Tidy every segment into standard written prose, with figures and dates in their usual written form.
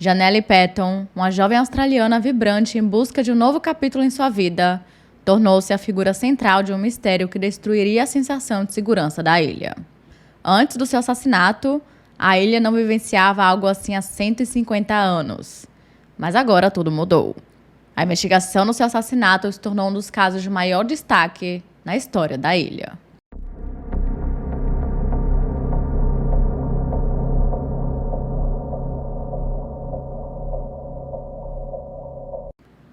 Janelle Patton, uma jovem australiana vibrante em busca de um novo capítulo em sua vida, tornou-se a figura central de um mistério que destruiria a sensação de segurança da ilha. Antes do seu assassinato, a ilha não vivenciava algo assim há 150 anos. Mas agora tudo mudou. A investigação do seu assassinato se tornou um dos casos de maior destaque na história da ilha.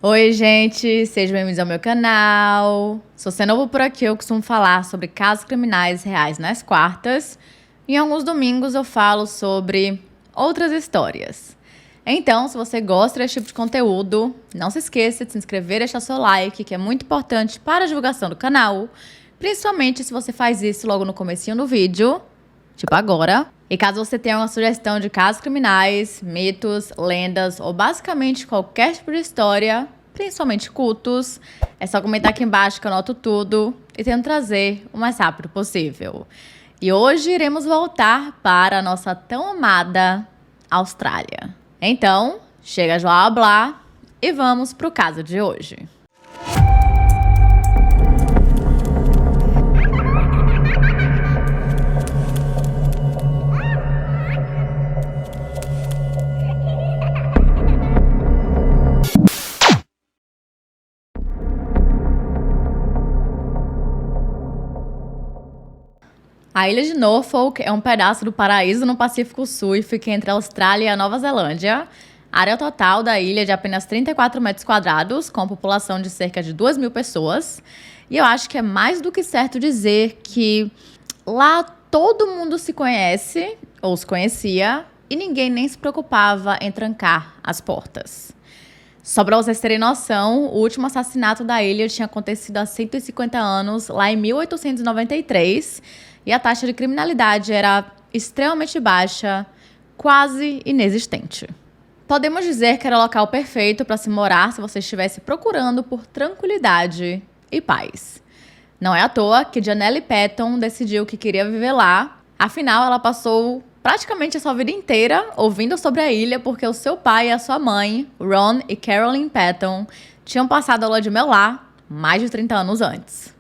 Oi, gente! Sejam bem-vindos ao meu canal. Se você é novo por aqui, eu costumo falar sobre casos criminais reais nas quartas. E em alguns domingos eu falo sobre outras histórias. Então, se você gosta desse tipo de conteúdo, não se esqueça de se inscrever e deixar seu like, que é muito importante para a divulgação do canal. Principalmente se você faz isso logo no comecinho do vídeo, tipo agora. E caso você tenha uma sugestão de casos criminais, mitos, lendas ou basicamente qualquer tipo de história, principalmente cultos, é só comentar aqui embaixo que eu anoto tudo e tento trazer o mais rápido possível. E hoje iremos voltar para a nossa tão amada Austrália. Então, chega de blá blá e vamos pro caso de hoje. A ilha de Norfolk é um pedaço do paraíso no Pacífico Sul e fica entre a Austrália e a Nova Zelândia. A área total da ilha é de apenas 34 metros quadrados, com a população de cerca de 2.000 pessoas. E eu acho que é mais do que certo dizer que lá todo mundo se conhece, ou se conhecia, e ninguém nem se preocupava em trancar as portas. Só para vocês terem noção, o último assassinato da ilha tinha acontecido há 150 anos, lá em 1893, e a taxa de criminalidade era extremamente baixa, quase inexistente. Podemos dizer que era o local perfeito para se morar se você estivesse procurando por tranquilidade e paz. Não é à toa que Janelle Patton decidiu que queria viver lá, afinal ela passou praticamente a sua vida inteira ouvindo sobre a ilha porque o seu pai e a sua mãe, Ron e Carolyn Patton, tinham passado a lua de mel lá mais de 30 anos antes.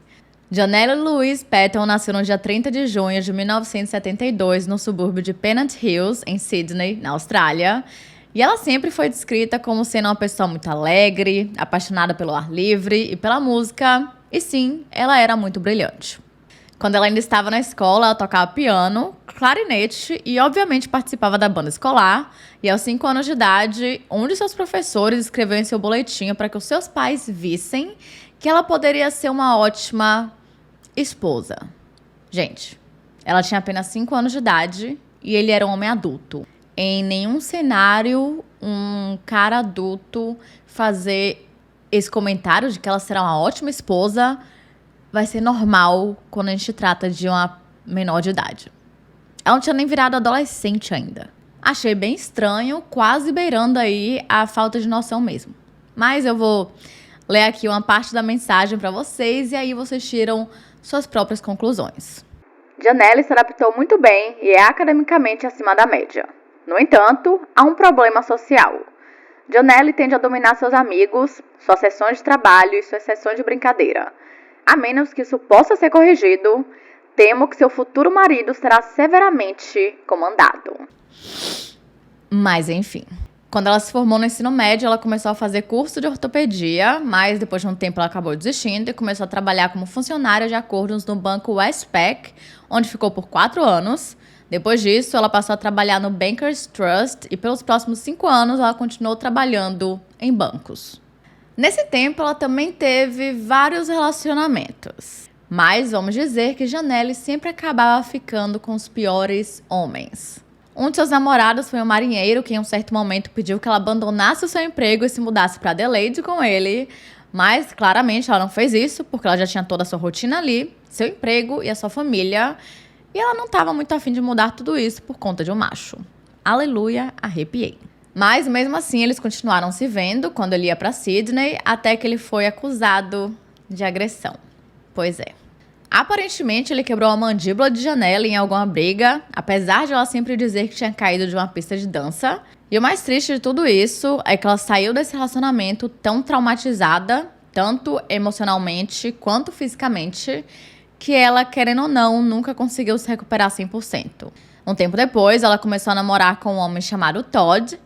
Janelle Louise Patton nasceu no dia 30 de junho de 1972 no subúrbio de Pennant Hills, em Sydney, na Austrália. E ela sempre foi descrita como sendo uma pessoa muito alegre, apaixonada pelo ar livre e pela música. E sim, ela era muito brilhante. Quando ela ainda estava na escola, ela tocava piano, clarinete e, obviamente, participava da banda escolar. E aos 5 anos de idade, um de seus professores escreveu em seu boletim para que os seus pais vissem que ela poderia ser uma ótima esposa. Gente, ela tinha apenas 5 anos de idade e ele era um homem adulto. Em nenhum cenário, um cara adulto fazer esse comentário de que ela será uma ótima esposa vai ser normal quando a gente trata de uma menor de idade. Ela não tinha nem virado adolescente ainda. Achei bem estranho, quase beirando aí a falta de noção mesmo. Mas eu vou ler aqui uma parte da mensagem para vocês e aí vocês tiram suas próprias conclusões. Janelle se adaptou muito bem e é academicamente acima da média. No entanto, há um problema social. Janelle tende a dominar seus amigos, suas sessões de trabalho e suas sessões de brincadeira. A menos que isso possa ser corrigido, temo que seu futuro marido será severamente comandado. Mas enfim. Quando ela se formou no ensino médio, ela começou a fazer curso de ortopedia, mas depois de um tempo ela acabou desistindo e começou a trabalhar como funcionária de acordos no banco Westpac, onde ficou por 4 anos. Depois disso, ela passou a trabalhar no Bankers Trust e pelos próximos 5 anos ela continuou trabalhando em bancos. Nesse tempo, ela também teve vários relacionamentos. Mas vamos dizer que Janelle sempre acabava ficando com os piores homens. Um de seus namorados foi um marinheiro que em um certo momento pediu que ela abandonasse o seu emprego e se mudasse para Adelaide com ele. Mas claramente ela não fez isso porque ela já tinha toda a sua rotina ali, seu emprego e a sua família. E ela não estava muito afim de mudar tudo isso por conta de um macho. Aleluia, arrepiei. Mas mesmo assim eles continuaram se vendo quando ele ia para Sydney até que ele foi acusado de agressão. Pois é. Aparentemente, ele quebrou a mandíbula de Janelle em alguma briga, apesar de ela sempre dizer que tinha caído de uma pista de dança. E o mais triste de tudo isso é que ela saiu desse relacionamento tão traumatizada, tanto emocionalmente quanto fisicamente, que ela, querendo ou não, nunca conseguiu se recuperar 100%. Um tempo depois, ela começou a namorar com um homem chamado Todd,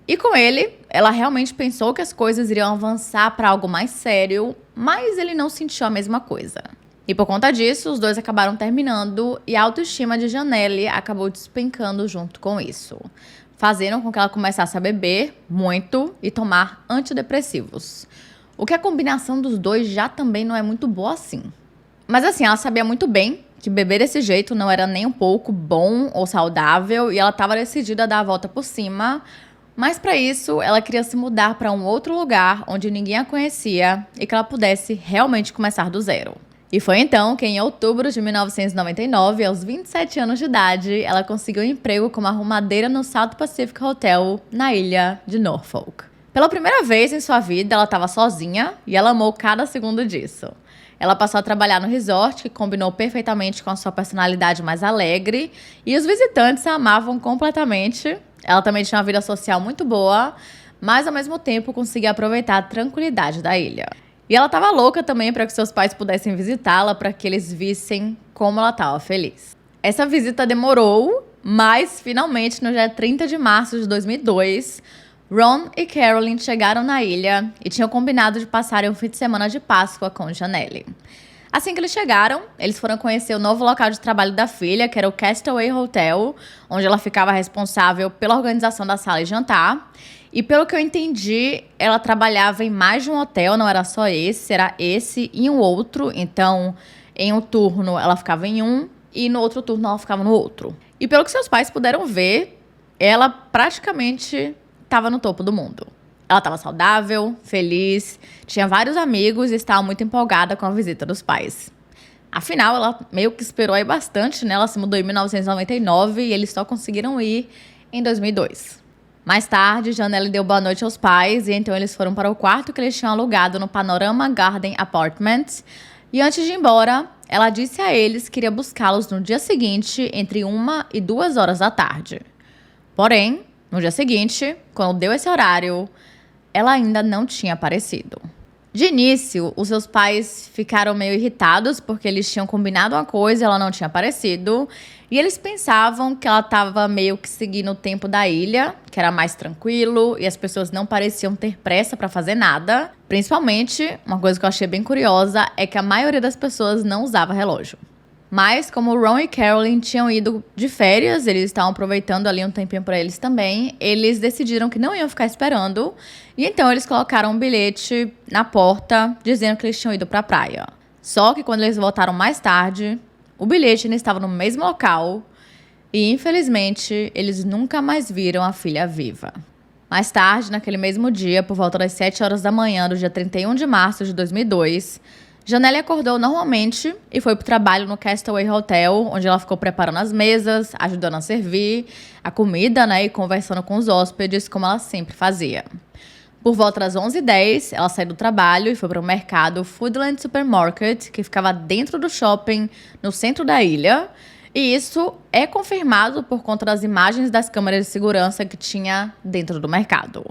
e com ele, ela realmente pensou que as coisas iriam avançar para algo mais sério, mas ele não sentiu a mesma coisa. E por conta disso, os dois acabaram terminando e a autoestima de Janelle acabou despencando junto com isso, fazendo com que ela começasse a beber muito e tomar antidepressivos. O que a combinação dos dois já também não é muito boa assim. Mas assim, ela sabia muito bem que beber desse jeito não era nem um pouco bom ou saudável e ela estava decidida a dar a volta por cima. Mas para isso, ela queria se mudar para um outro lugar onde ninguém a conhecia e que ela pudesse realmente começar do zero. E foi então que, em outubro de 1999, aos 27 anos de idade, ela conseguiu um emprego como arrumadeira no South Pacific Hotel, na ilha de Norfolk. Pela primeira vez em sua vida, ela estava sozinha e ela amou cada segundo disso. Ela passou a trabalhar no resort, que combinou perfeitamente com a sua personalidade mais alegre, e os visitantes a amavam completamente. Ela também tinha uma vida social muito boa, mas ao mesmo tempo conseguia aproveitar a tranquilidade da ilha. E ela estava louca também para que seus pais pudessem visitá-la, para que eles vissem como ela estava feliz. Essa visita demorou, mas finalmente no dia 30 de março de 2002, Ron e Carolyn chegaram na ilha e tinham combinado de passarem um fim de semana de Páscoa com Janelle. Assim que eles chegaram, eles foram conhecer o novo local de trabalho da filha, que era o Castaway Hotel, onde ela ficava responsável pela organização da sala de jantar. E pelo que eu entendi, ela trabalhava em mais de um hotel, não era só esse, era esse e um outro. Então, em um turno ela ficava em um e no outro turno ela ficava no outro. E pelo que seus pais puderam ver, ela praticamente estava no topo do mundo. Ela estava saudável, feliz, tinha vários amigos e estava muito empolgada com a visita dos pais. Afinal, ela meio que esperou aí bastante, né? Ela se mudou em 1999 e eles só conseguiram ir em 2002. Mais tarde, Janelle deu boa noite aos pais e então eles foram para o quarto que eles tinham alugado no Panorama Garden Apartments. E antes de ir embora, ela disse a eles que iria buscá-los no dia seguinte, entre 1 e 2 horas da tarde. Porém, no dia seguinte, quando deu esse horário, ela ainda não tinha aparecido. De início, os seus pais ficaram meio irritados porque eles tinham combinado uma coisa e ela não tinha aparecido. E eles pensavam que ela estava meio que seguindo o tempo da ilha, que era mais tranquilo e as pessoas não pareciam ter pressa para fazer nada. Principalmente, uma coisa que eu achei bem curiosa é que a maioria das pessoas não usava relógio. Mas, como Ron e Carolyn tinham ido de férias, eles estavam aproveitando ali um tempinho para eles também, eles decidiram que não iam ficar esperando. E então eles colocaram um bilhete na porta, dizendo que eles tinham ido para a praia. Só que quando eles voltaram mais tarde, o bilhete ainda estava no mesmo local. E, infelizmente, eles nunca mais viram a filha viva. Mais tarde, naquele mesmo dia, por volta das 7 horas da manhã do dia 31 de março de 2002... Janelle acordou normalmente e foi para o trabalho no Castaway Hotel, onde ela ficou preparando as mesas, ajudando a servir a comida, né, e conversando com os hóspedes, como ela sempre fazia. Por volta das 11h10, ela saiu do trabalho e foi para o mercado Foodland Supermarket, que ficava dentro do shopping, no centro da ilha. E isso é confirmado por conta das imagens das câmeras de segurança que tinha dentro do mercado.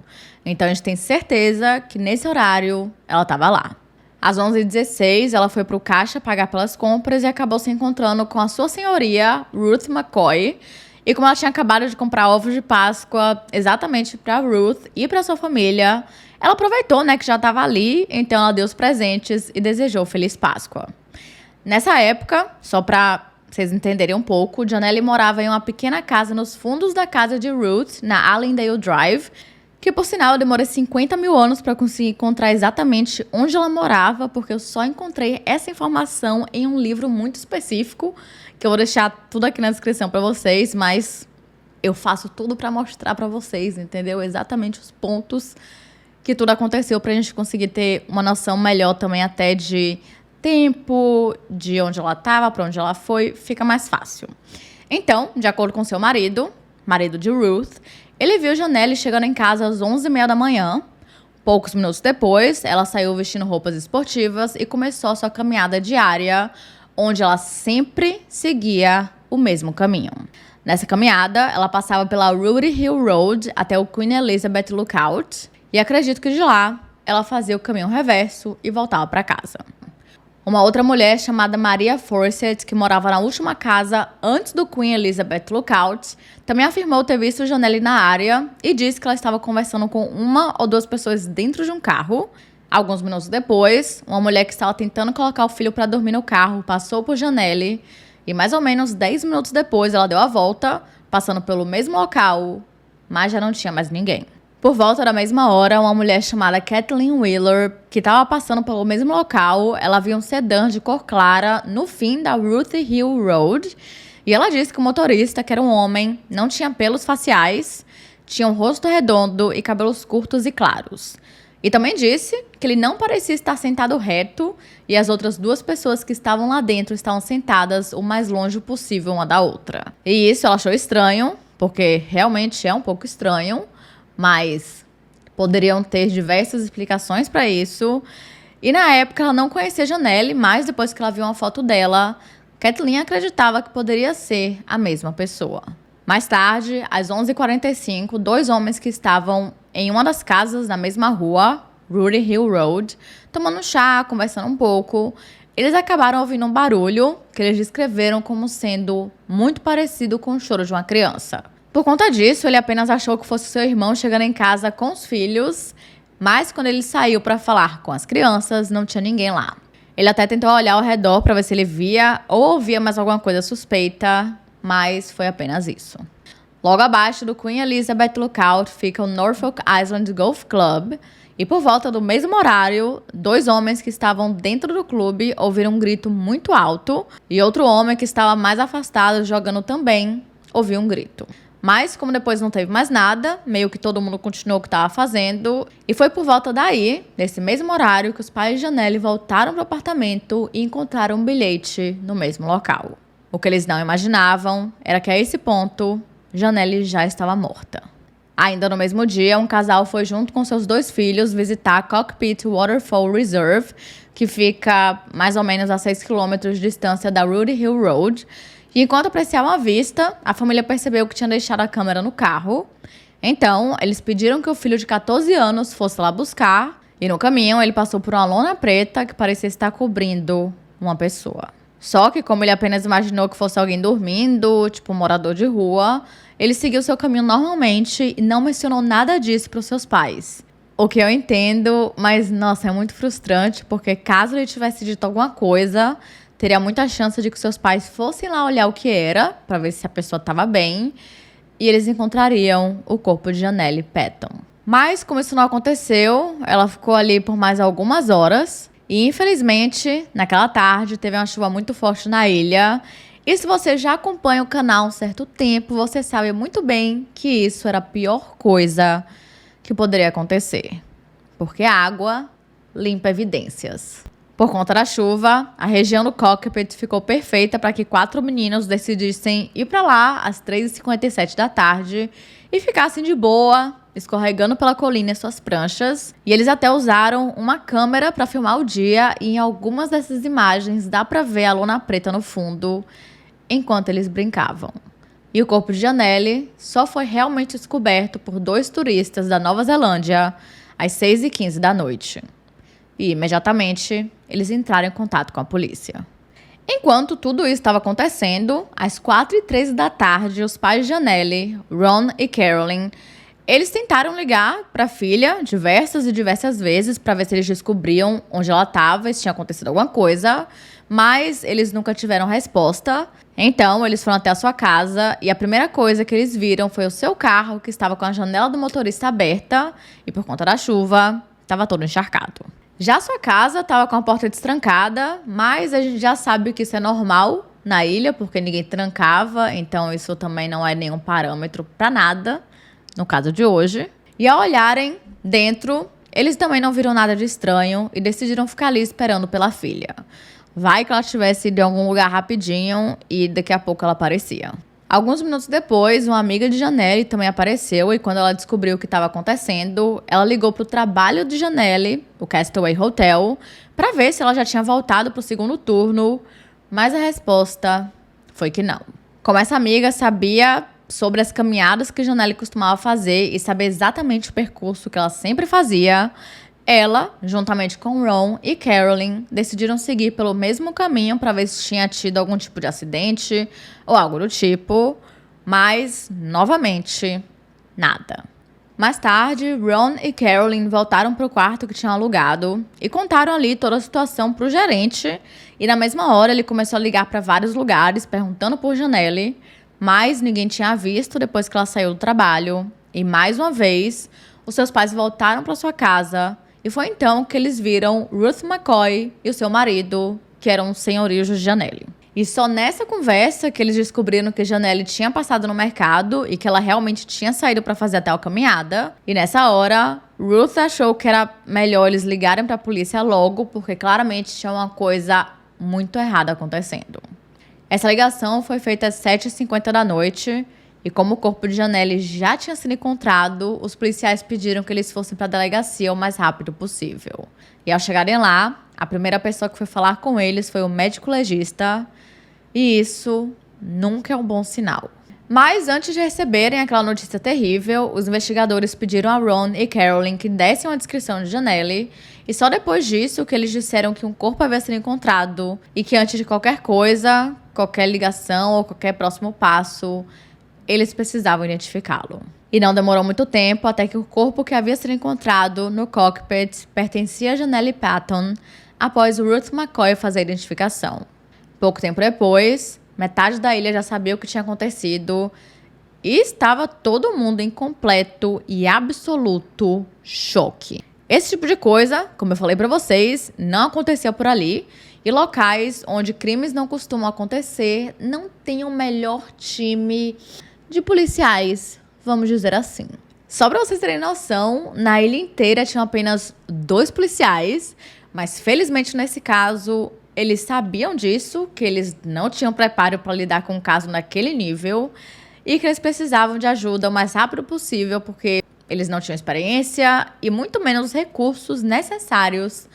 Então a gente tem certeza que nesse horário ela estava lá. Às 11h16, ela foi para o caixa pagar pelas compras e acabou se encontrando com a sua senhoria, Ruth McCoy. E como ela tinha acabado de comprar ovos de Páscoa exatamente para Ruth e para sua família, ela aproveitou, né, que já estava ali, então ela deu os presentes e desejou Feliz Páscoa. Nessa época, só para vocês entenderem um pouco, Janelle morava em uma pequena casa nos fundos da casa de Ruth, na Allendale Drive, que, por sinal, eu demorei 50 mil anos para conseguir encontrar exatamente onde ela morava, porque eu só encontrei essa informação em um livro muito específico, que eu vou deixar tudo aqui na descrição para vocês, mas eu faço tudo para mostrar para vocês, entendeu? Exatamente os pontos que tudo aconteceu para a gente conseguir ter uma noção melhor também até de tempo, de onde ela estava, para onde ela foi, fica mais fácil. Então, de acordo com seu marido de Ruth, ele viu Janelle chegando em casa às 11h30 da manhã. Poucos minutos depois, ela saiu vestindo roupas esportivas e começou a sua caminhada diária, onde ela sempre seguia o mesmo caminho. Nessa caminhada, ela passava pela Rudy Hill Road até o Queen Elizabeth Lookout e acredito que de lá ela fazia o caminho reverso e voltava para casa. Uma outra mulher chamada Maria Fawcett, que morava na última casa antes do Queen Elizabeth Lookout, também afirmou ter visto Janelle na área e disse que ela estava conversando com uma ou duas pessoas dentro de um carro. Alguns minutos depois, uma mulher que estava tentando colocar o filho para dormir no carro passou por Janelle e mais ou menos 10 minutos depois ela deu a volta, passando pelo mesmo local, mas já não tinha mais ninguém. Por volta da mesma hora, uma mulher chamada Kathleen Wheeler, que estava passando pelo mesmo local, ela viu um sedã de cor clara no fim da Ruth Hill Road e ela disse que o motorista, que era um homem, não tinha pelos faciais, tinha um rosto redondo e cabelos curtos e claros. E também disse que ele não parecia estar sentado reto e as outras duas pessoas que estavam lá dentro estavam sentadas o mais longe possível uma da outra. E isso ela achou estranho, porque realmente é um pouco estranho, mas poderiam ter diversas explicações para isso. E na época ela não conhecia Janelle, mas depois que ela viu uma foto dela, Kathleen acreditava que poderia ser a mesma pessoa. Mais tarde, às 11h45, dois homens que estavam em uma das casas na mesma rua, Rudy Hill Road, tomando chá, conversando um pouco, eles acabaram ouvindo um barulho que eles descreveram como sendo muito parecido com o choro de uma criança. Por conta disso, ele apenas achou que fosse seu irmão chegando em casa com os filhos, mas quando ele saiu para falar com as crianças, não tinha ninguém lá. Ele até tentou olhar ao redor para ver se ele via ou ouvia mais alguma coisa suspeita, mas foi apenas isso. Logo abaixo do Queen Elizabeth Lookout fica o Norfolk Island Golf Club, e por volta do mesmo horário, dois homens que estavam dentro do clube ouviram um grito muito alto e outro homem que estava mais afastado jogando também ouviu um grito. Mas, como depois não teve mais nada, meio que todo mundo continuou o que estava fazendo. E foi por volta daí, nesse mesmo horário, que os pais de Janelle voltaram para o apartamento e encontraram um bilhete no mesmo local. O que eles não imaginavam era que a esse ponto, Janelle já estava morta. Ainda no mesmo dia, um casal foi junto com seus dois filhos visitar Cockpit Waterfall Reserve, que fica mais ou menos a 6 quilômetros de distância da Rudy Hill Road. E enquanto apreciavam a vista, a família percebeu que tinha deixado a câmera no carro. Então, eles pediram que o filho de 14 anos fosse lá buscar. E no caminho, ele passou por uma lona preta que parecia estar cobrindo uma pessoa. Só que, como ele apenas imaginou que fosse alguém dormindo, tipo um morador de rua, ele seguiu seu caminho normalmente e não mencionou nada disso para os seus pais. O que eu entendo, mas, nossa, é muito frustrante, porque caso ele tivesse dito alguma coisa, teria muita chance de que seus pais fossem lá olhar o que era, para ver se a pessoa estava bem, e eles encontrariam o corpo de Janelle Patton. Mas, como isso não aconteceu, ela ficou ali por mais algumas horas, e infelizmente, naquela tarde, teve uma chuva muito forte na ilha, e se você já acompanha o canal há um certo tempo, você sabe muito bem que isso era a pior coisa que poderia acontecer, porque a água limpa evidências. Por conta da chuva, a região do Cockpit ficou perfeita para que 4 meninos decidissem ir para lá às 3h57 da tarde e ficassem de boa, escorregando pela colina em suas pranchas. E eles até usaram uma câmera para filmar o dia e em algumas dessas imagens dá para ver a lona preta no fundo enquanto eles brincavam. E o corpo de Janelle só foi realmente descoberto por 2 turistas da Nova Zelândia às 6h15 da noite. E, imediatamente, eles entraram em contato com a polícia. Enquanto tudo isso estava acontecendo, às 4h13 da tarde, os pais de Janelle, Ron e Carolyn, eles tentaram ligar para a filha diversas vezes para ver se eles descobriam onde ela estava e se tinha acontecido alguma coisa, mas eles nunca tiveram resposta. Então, eles foram até a sua casa e a primeira coisa que eles viram foi o seu carro, que estava com a janela do motorista aberta e, por conta da chuva, estava todo encharcado. Já a sua casa estava com a porta destrancada, mas a gente já sabe que isso é normal na ilha, porque ninguém trancava, então isso também não é nenhum parâmetro para nada, no caso de hoje. E ao olharem dentro, eles também não viram nada de estranho e decidiram ficar ali esperando pela filha. Vai que ela tivesse ido em algum lugar rapidinho e daqui a pouco ela aparecia. Alguns minutos depois, uma amiga de Janelle também apareceu e quando ela descobriu o que estava acontecendo, ela ligou para o trabalho de Janelle, o Castaway Hotel, para ver se ela já tinha voltado para o segundo turno, mas a resposta foi que não. Como essa amiga sabia sobre as caminhadas que Janelle costumava fazer e sabia exatamente o percurso que ela sempre fazia, ela, juntamente com Ron e Carolyn, decidiram seguir pelo mesmo caminho para ver se tinha tido algum tipo de acidente ou algo do tipo, mas, novamente, nada. Mais tarde, Ron e Carolyn voltaram para o quarto que tinham alugado e contaram ali toda a situação para o gerente. E na mesma hora ele começou a ligar para vários lugares perguntando por Janelle, mas ninguém tinha visto depois que ela saiu do trabalho. E mais uma vez, os seus pais voltaram para sua casa e foi então que eles viram Ruth McCoy e o seu marido, que eram os senhorios de Janelle. E só nessa conversa que eles descobriram que Janelle tinha passado no mercado e que ela realmente tinha saído para fazer a tal caminhada. E nessa hora, Ruth achou que era melhor eles ligarem para a polícia logo, porque claramente tinha uma coisa muito errada acontecendo. Essa ligação foi feita às 7h50 da noite e como o corpo de Janelle já tinha sido encontrado, os policiais pediram que eles fossem para a delegacia o mais rápido possível. E ao chegarem lá, a primeira pessoa que foi falar com eles foi o médico legista. E isso nunca é um bom sinal. Mas antes de receberem aquela notícia terrível, os investigadores pediram a Ron e Carolyn que dessem uma descrição de Janelle. E só depois disso que eles disseram que um corpo havia sido encontrado e que antes de qualquer coisa, qualquer ligação ou qualquer próximo passo, eles precisavam identificá-lo. E não demorou muito tempo até que o corpo que havia sido encontrado no cockpit pertencia a Janelle Patton após Ruth McCoy fazer a identificação. Pouco tempo depois, metade da ilha já sabia o que tinha acontecido e estava todo mundo em completo e absoluto choque. Esse tipo de coisa, como eu falei pra vocês, não acontecia por ali e locais onde crimes não costumam acontecer não tem o melhor time de policiais, vamos dizer assim. Só pra vocês terem noção, na ilha inteira tinham apenas 2 policiais, mas felizmente nesse caso eles sabiam disso, que eles não tinham preparo para lidar com um caso naquele nível e que eles precisavam de ajuda o mais rápido possível porque eles não tinham experiência e muito menos os recursos necessários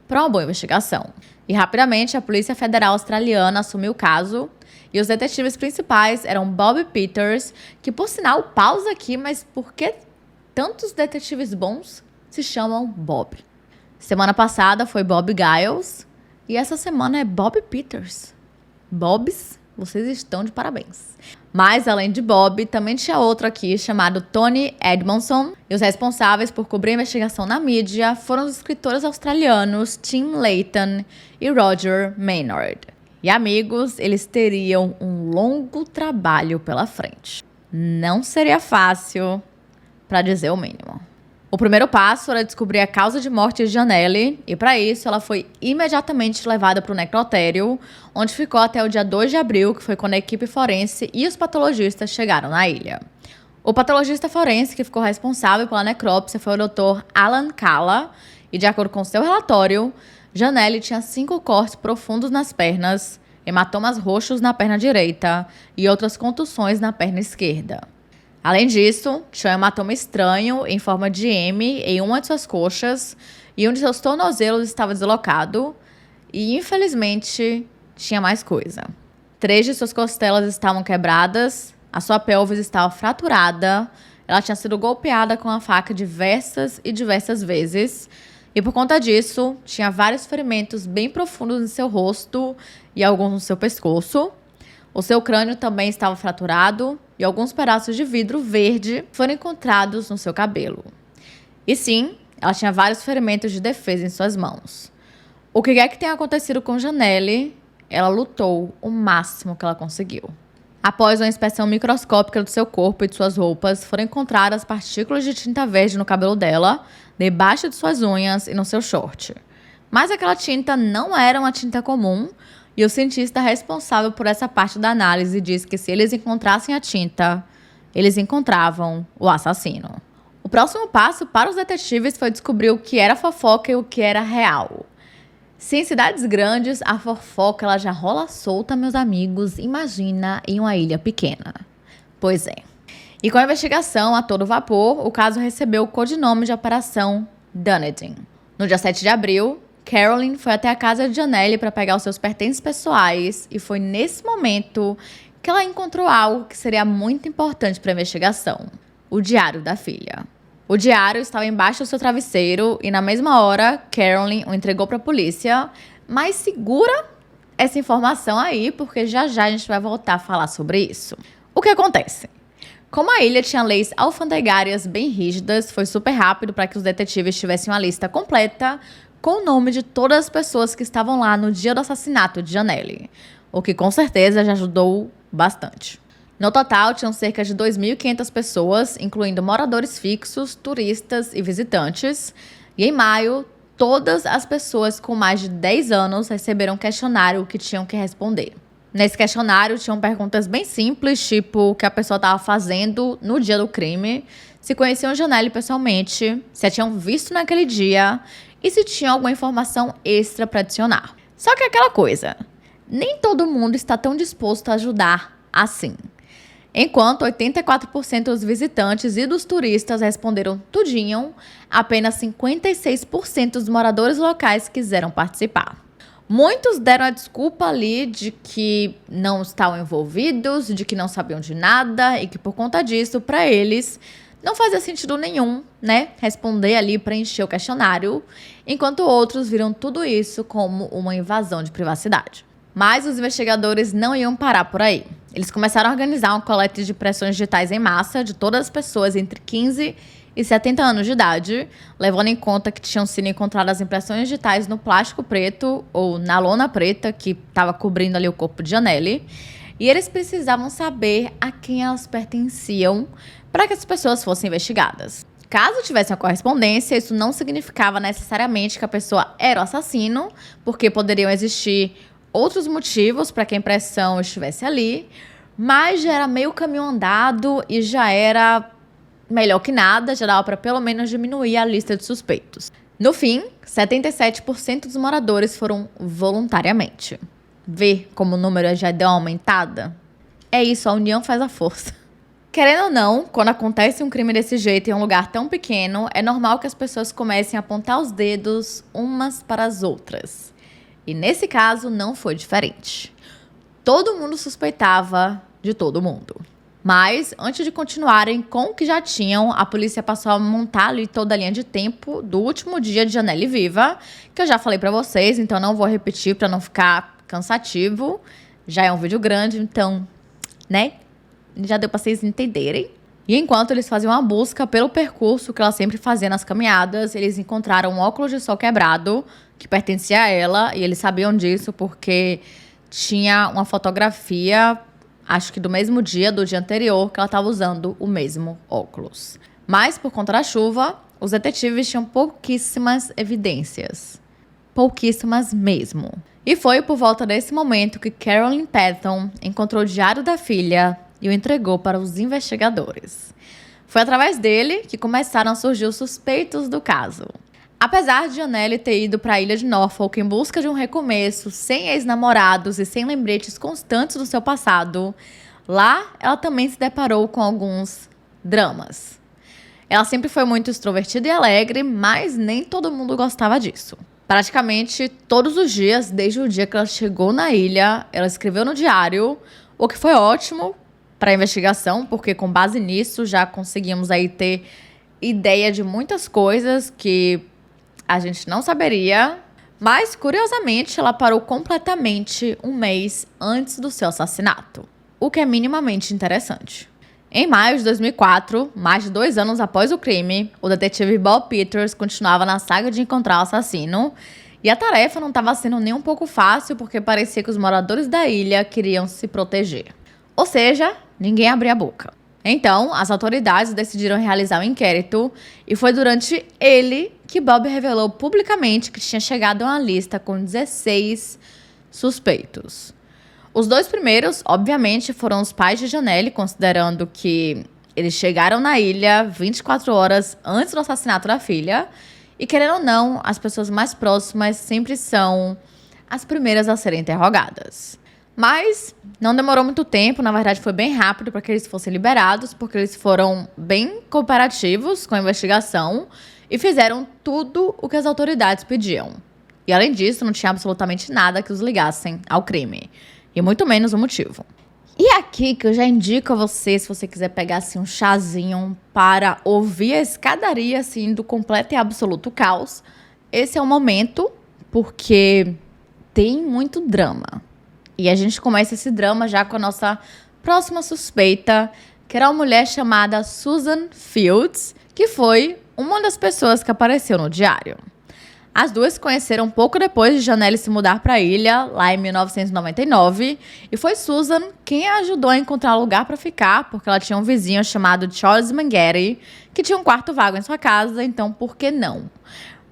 para uma boa investigação. E rapidamente a Polícia Federal Australiana assumiu o caso e os detetives principais eram Bob Peters, que por sinal, pausa aqui, mas por que tantos detetives bons se chamam Bob? Semana passada foi Bob Giles. E essa semana é Bob Peters. Bobs, vocês estão de parabéns. Mas, além de Bob, também tinha outro aqui chamado Tony Edmondson. E os responsáveis por cobrir a investigação na mídia foram os escritores australianos Tim Layton e Roger Maynard. E, amigos, eles teriam um longo trabalho pela frente. Não seria fácil, para dizer o mínimo. O primeiro passo era descobrir a causa de morte de Janelle, e para isso ela foi imediatamente levada para o necrotério, onde ficou até o dia 2 de abril, que foi quando a equipe forense e os patologistas chegaram na ilha. O patologista forense que ficou responsável pela necrópsia foi o Dr. Alan Calla, e de acordo com seu relatório, Janelle tinha 5 cortes profundos nas pernas, hematomas roxos na perna direita e outras contusões na perna esquerda. Além disso, tinha um hematoma estranho em forma de M em uma de suas coxas e um de seus tornozelos estava deslocado e, infelizmente, tinha mais coisa. 3 de suas costelas estavam quebradas, a sua pelvis estava fraturada, ela tinha sido golpeada com a faca diversas vezes e, por conta disso, tinha vários ferimentos bem profundos no seu rosto e alguns no seu pescoço. O seu crânio também estava fraturado e alguns pedaços de vidro verde foram encontrados no seu cabelo. E sim, ela tinha vários ferimentos de defesa em suas mãos. O que quer que tenha acontecido com Janelle, ela lutou o máximo que ela conseguiu. Após uma inspeção microscópica do seu corpo e de suas roupas, foram encontradas partículas de tinta verde no cabelo dela, debaixo de suas unhas e no seu short. Mas aquela tinta não era uma tinta comum, e o cientista responsável por essa parte da análise disse que se eles encontrassem a tinta, eles encontravam o assassino. O próximo passo para os detetives foi descobrir o que era fofoca e o que era real. Se em cidades grandes a fofoca ela já rola solta, meus amigos, imagina em uma ilha pequena. Pois é. E com a investigação a todo vapor, o caso recebeu o codinome de Operação Dunedin. No dia 7 de abril, Carolyn foi até a casa de Janelle para pegar os seus pertences pessoais e foi nesse momento que ela encontrou algo que seria muito importante para a investigação: o diário da filha. O diário estava embaixo do seu travesseiro e, na mesma hora, Carolyn o entregou para a polícia. Mas segura essa informação aí, porque já já a gente vai voltar a falar sobre isso. O que acontece? Como a ilha tinha leis alfandegárias bem rígidas, foi super rápido para que os detetives tivessem uma lista completa com o nome de todas as pessoas que estavam lá no dia do assassinato de Janelle, o que com certeza já ajudou bastante. No total, tinham cerca de 2.500 pessoas, incluindo moradores fixos, turistas e visitantes. E em maio, todas as pessoas com mais de 10 anos receberam um questionário que tinham que responder. Nesse questionário, tinham perguntas bem simples, tipo o que a pessoa estava fazendo no dia do crime, se conheciam Janelle pessoalmente, se a tinham visto naquele dia e se tinham alguma informação extra para adicionar. Só que aquela coisa, nem todo mundo está tão disposto a ajudar assim. Enquanto 84% dos visitantes e dos turistas responderam tudinho, apenas 56% dos moradores locais quiseram participar. Muitos deram a desculpa ali de que não estavam envolvidos, de que não sabiam de nada e que por conta disso, para eles, não fazia sentido nenhum, né, responder ali, preencher o questionário, enquanto outros viram tudo isso como uma invasão de privacidade. Mas os investigadores não iam parar por aí. Eles começaram a organizar uma coleta de impressões digitais em massa de todas as pessoas entre 15 e 70 anos de idade, levando em conta que tinham sido encontradas impressões digitais no plástico preto ou na lona preta que estava cobrindo ali o corpo de Janelle. E eles precisavam saber a quem elas pertenciam para que as pessoas fossem investigadas. Caso tivesse uma correspondência, isso não significava necessariamente que a pessoa era o assassino, porque poderiam existir outros motivos para que a impressão estivesse ali, mas já era meio caminho andado e já era melhor que nada, já dava para pelo menos diminuir a lista de suspeitos. No fim, 77% dos moradores foram voluntariamente. Vê como o número já deu uma aumentada? É isso, a união faz a força. Querendo ou não, quando acontece um crime desse jeito em um lugar tão pequeno, é normal que as pessoas comecem a apontar os dedos umas para as outras. E nesse caso não foi diferente. Todo mundo suspeitava de todo mundo. Mas, antes de continuarem com o que já tinham, a polícia passou a montar ali toda a linha de tempo do último dia de Janelle viva, que eu já falei pra vocês, então não vou repetir pra não ficar cansativo. Já é um vídeo grande, então, né? Já deu pra vocês entenderem. E enquanto eles faziam a busca pelo percurso que ela sempre fazia nas caminhadas, eles encontraram um óculos de sol quebrado que pertencia a ela, e eles sabiam disso porque tinha uma fotografia, acho que do mesmo dia, do dia anterior, que ela estava usando o mesmo óculos. Mas, por conta da chuva, os detetives tinham pouquíssimas evidências. Pouquíssimas mesmo. E foi por volta desse momento que Carolyn Patton encontrou o diário da filha e o entregou para os investigadores. Foi através dele que começaram a surgir os suspeitos do caso. Apesar de Janelle ter ido para a ilha de Norfolk em busca de um recomeço, sem ex-namorados e sem lembretes constantes do seu passado, lá ela também se deparou com alguns dramas. Ela sempre foi muito extrovertida e alegre, mas nem todo mundo gostava disso. Praticamente todos os dias, desde o dia que ela chegou na ilha, ela escreveu no diário, o que foi ótimo para a investigação, porque com base nisso já conseguimos aí ter ideia de muitas coisas que a gente não saberia, mas curiosamente ela parou completamente um mês antes do seu assassinato, o que é minimamente interessante. Em maio de 2004, mais de 2 anos após o crime, o detetive Bob Peters continuava na saga de encontrar o assassino, e a tarefa não estava sendo nem um pouco fácil porque parecia que os moradores da ilha queriam se proteger. Ou seja, ninguém abria a boca. Então, as autoridades decidiram realizar um inquérito e foi durante ele que Bob revelou publicamente que tinha chegado a uma lista com 16 suspeitos. Os 2 primeiros, obviamente, foram os pais de Janelle, considerando que eles chegaram na ilha 24 horas antes do assassinato da filha. E, querendo ou não, as pessoas mais próximas sempre são as primeiras a serem interrogadas. Mas não demorou muito tempo, na verdade foi bem rápido para que eles fossem liberados, porque eles foram bem cooperativos com a investigação e fizeram tudo o que as autoridades pediam. E além disso, não tinha absolutamente nada que os ligassem ao crime, e muito menos o motivo. E aqui que eu já indico a você, se você quiser pegar assim um chazinho para ouvir a escadaria assim do completo e absoluto caos, esse é o momento, porque tem muito drama. E a gente começa esse drama já com a nossa próxima suspeita, que era uma mulher chamada Susan Fields, que foi uma das pessoas que apareceu no diário. As duas se conheceram pouco depois de Janelle se mudar para a ilha, lá em 1999, e foi Susan quem a ajudou a encontrar um lugar para ficar, porque ela tinha um vizinho chamado Charles Mangere, que tinha um quarto vago em sua casa, então por que não?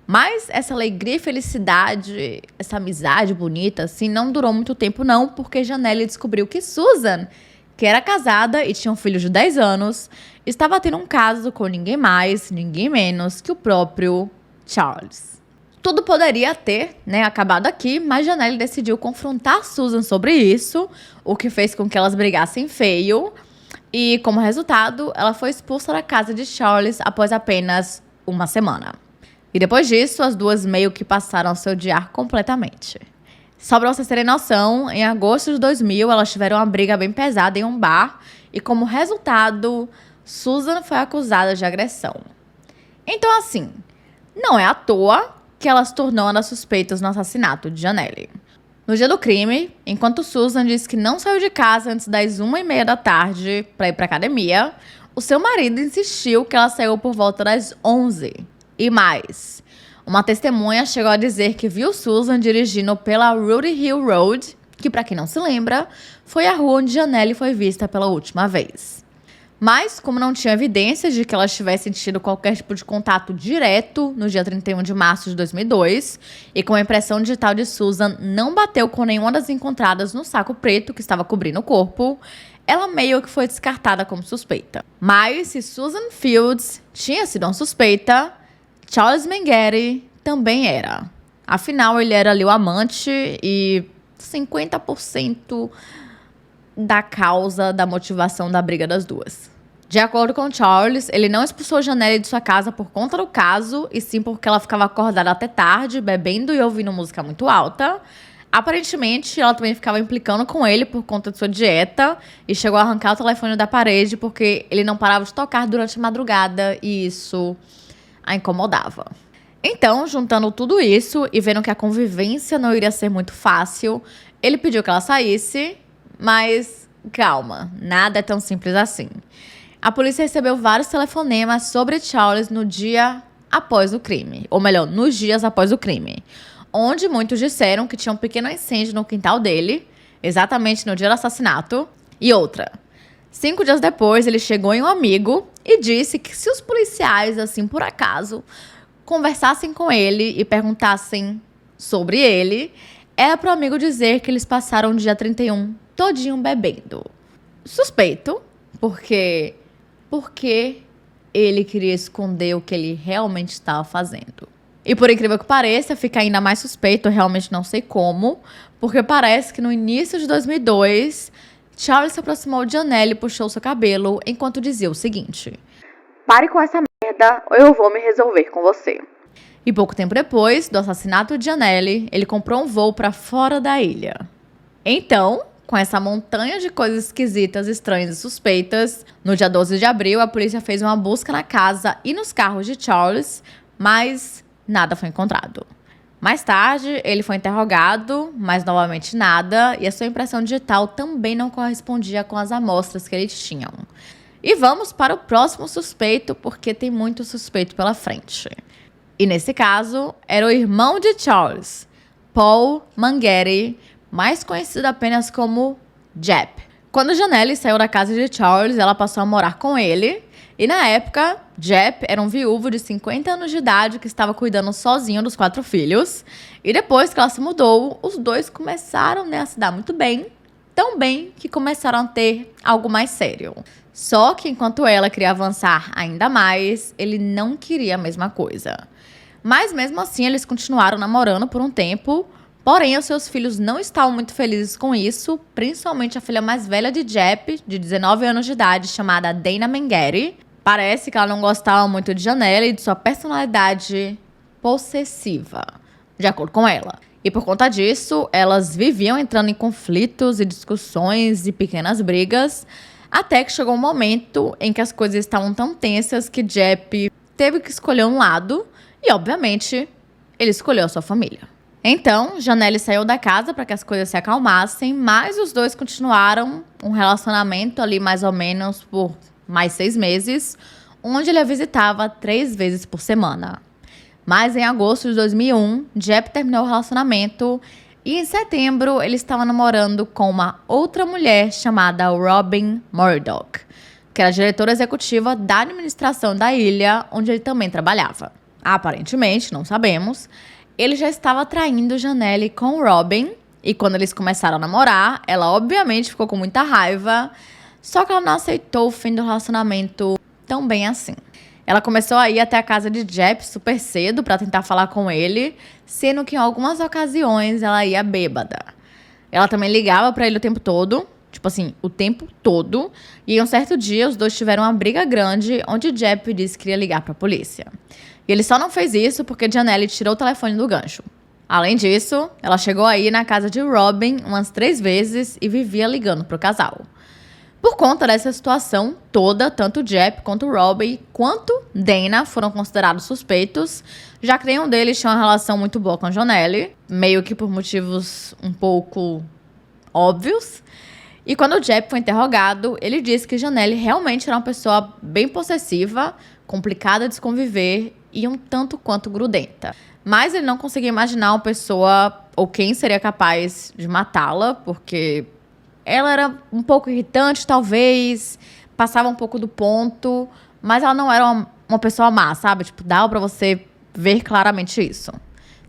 Mas essa alegria e felicidade, essa amizade bonita, assim, não durou muito tempo não, porque Janelle descobriu que Susan, que era casada e tinha um filho de 10 anos, estava tendo um caso com ninguém mais, ninguém menos que o próprio Charles. Tudo poderia ter, acabado aqui, mas Janelle decidiu confrontar Susan sobre isso, o que fez com que elas brigassem feio. E, como resultado, ela foi expulsa da casa de Charles após apenas uma semana. E depois disso, as duas meio que passaram a se odiar completamente. Só pra vocês terem noção, em agosto de 2000, elas tiveram uma briga bem pesada em um bar. E, como resultado, Susan foi acusada de agressão. Então, assim, não é à toa que ela se tornou uma das suspeitas no assassinato de Janelle. No dia do crime, enquanto Susan disse que não saiu de casa antes das 1h30 da tarde para ir para academia, o seu marido insistiu que ela saiu por volta das 11. E mais, uma testemunha chegou a dizer que viu Susan dirigindo pela Rudy Hill Road, que, para quem não se lembra, foi a rua onde Janelle foi vista pela última vez. Mas, como não tinha evidências de que elas tivessem tido qualquer tipo de contato direto no dia 31 de março de 2002, e como a impressão digital de Susan não bateu com nenhuma das encontradas no saco preto que estava cobrindo o corpo, ela meio que foi descartada como suspeita. Mas, se Susan Fields tinha sido uma suspeita, Charles Mangere também era. Afinal, ele era ali o amante e 50% da causa da motivação da briga das duas. De acordo com Charles, ele não expulsou Janelle de sua casa por conta do caso, e sim porque ela ficava acordada até tarde, bebendo e ouvindo música muito alta. Aparentemente, ela também ficava implicando com ele por conta de sua dieta e chegou a arrancar o telefone da parede porque ele não parava de tocar durante a madrugada e isso a incomodava. Então, juntando tudo isso e vendo que a convivência não iria ser muito fácil, ele pediu que ela saísse. Mas calma, nada é tão simples assim. A polícia recebeu vários telefonemas sobre Charles no dia após o crime. Ou melhor, nos dias após o crime. Onde muitos disseram que tinha um pequeno incêndio no quintal dele, exatamente no dia do assassinato. E outra, 5 dias depois ele chegou em um amigo e disse que se os policiais, assim por acaso, conversassem com ele e perguntassem sobre ele, era pro amigo dizer que eles passaram o dia 31 todinho bebendo. Suspeito, porque ele queria esconder o que ele realmente estava fazendo. E por incrível que pareça, fica ainda mais suspeito, eu realmente não sei como, porque parece que no início de 2002, Charles se aproximou de Janelle e puxou seu cabelo enquanto dizia o seguinte: "Pare com essa merda ou eu vou me resolver com você." E pouco tempo depois do assassinato de Janelle, ele comprou um voo para fora da ilha. Então, com essa montanha de coisas esquisitas, estranhas e suspeitas, no dia 12 de abril, a polícia fez uma busca na casa e nos carros de Charles, mas nada foi encontrado. Mais tarde, ele foi interrogado, mas novamente nada, e a sua impressão digital também não correspondia com as amostras que eles tinham. E vamos para o próximo suspeito, porque tem muito suspeito pela frente. E nesse caso, era o irmão de Charles, Paul Mangere, mais conhecido apenas como Jep. Quando Janelle saiu da casa de Charles, ela passou a morar com ele. E na época, Jep era um viúvo de 50 anos de idade que estava cuidando sozinho dos 4 filhos. E depois que ela se mudou, os dois começaram a se dar muito bem. Tão bem que começaram a ter algo mais sério. Só que enquanto ela queria avançar ainda mais, ele não queria a mesma coisa. Mas mesmo assim, eles continuaram namorando por um tempo. Porém, os seus filhos não estavam muito felizes com isso, principalmente a filha mais velha de Jep, de 19 anos de idade, chamada Dana Mangere. Parece que ela não gostava muito de Janelle e de sua personalidade possessiva, de acordo com ela. E por conta disso, elas viviam entrando em conflitos e discussões e pequenas brigas, até que chegou um momento em que as coisas estavam tão tensas que Jepp teve que escolher um lado e, obviamente, ele escolheu a sua família. Então, Janelle saiu da casa para que as coisas se acalmassem, mas os dois continuaram um relacionamento ali mais ou menos por mais 6 meses, onde ele a visitava 3 vezes por semana. Mas em agosto de 2001, Jepp terminou o relacionamento e em setembro ele estava namorando com uma outra mulher chamada Robin Murdoch, que era diretora executiva da administração da ilha, onde ele também trabalhava. Aparentemente, não sabemos, ele já estava traindo Janelle com Robin e quando eles começaram a namorar, ela obviamente ficou com muita raiva, só que ela não aceitou o fim do relacionamento tão bem assim. Ela começou a ir até a casa de Jepp super cedo para tentar falar com ele, sendo que em algumas ocasiões ela ia bêbada. Ela também ligava para ele o tempo todo, tipo assim, o tempo todo, e em um certo dia os dois tiveram uma briga grande onde Jepp disse que iria ligar para a polícia. E ele só não fez isso porque Janelle tirou o telefone do gancho. Além disso, ela chegou a ir na casa de Robin umas 3 vezes e vivia ligando pro casal. Por conta dessa situação toda, tanto Jepp quanto Robin quanto Dana foram considerados suspeitos, já que nenhum deles tinha uma relação muito boa com Janelle, meio que por motivos um pouco óbvios. E quando o Jepp foi interrogado, ele disse que Janelle realmente era uma pessoa bem possessiva, complicada de se conviver e um tanto quanto grudenta. Mas ele não conseguia imaginar uma pessoa ou quem seria capaz de matá-la, porque ela era um pouco irritante, talvez, passava um pouco do ponto, mas ela não era uma pessoa má, sabe? Tipo, dava pra você ver claramente isso.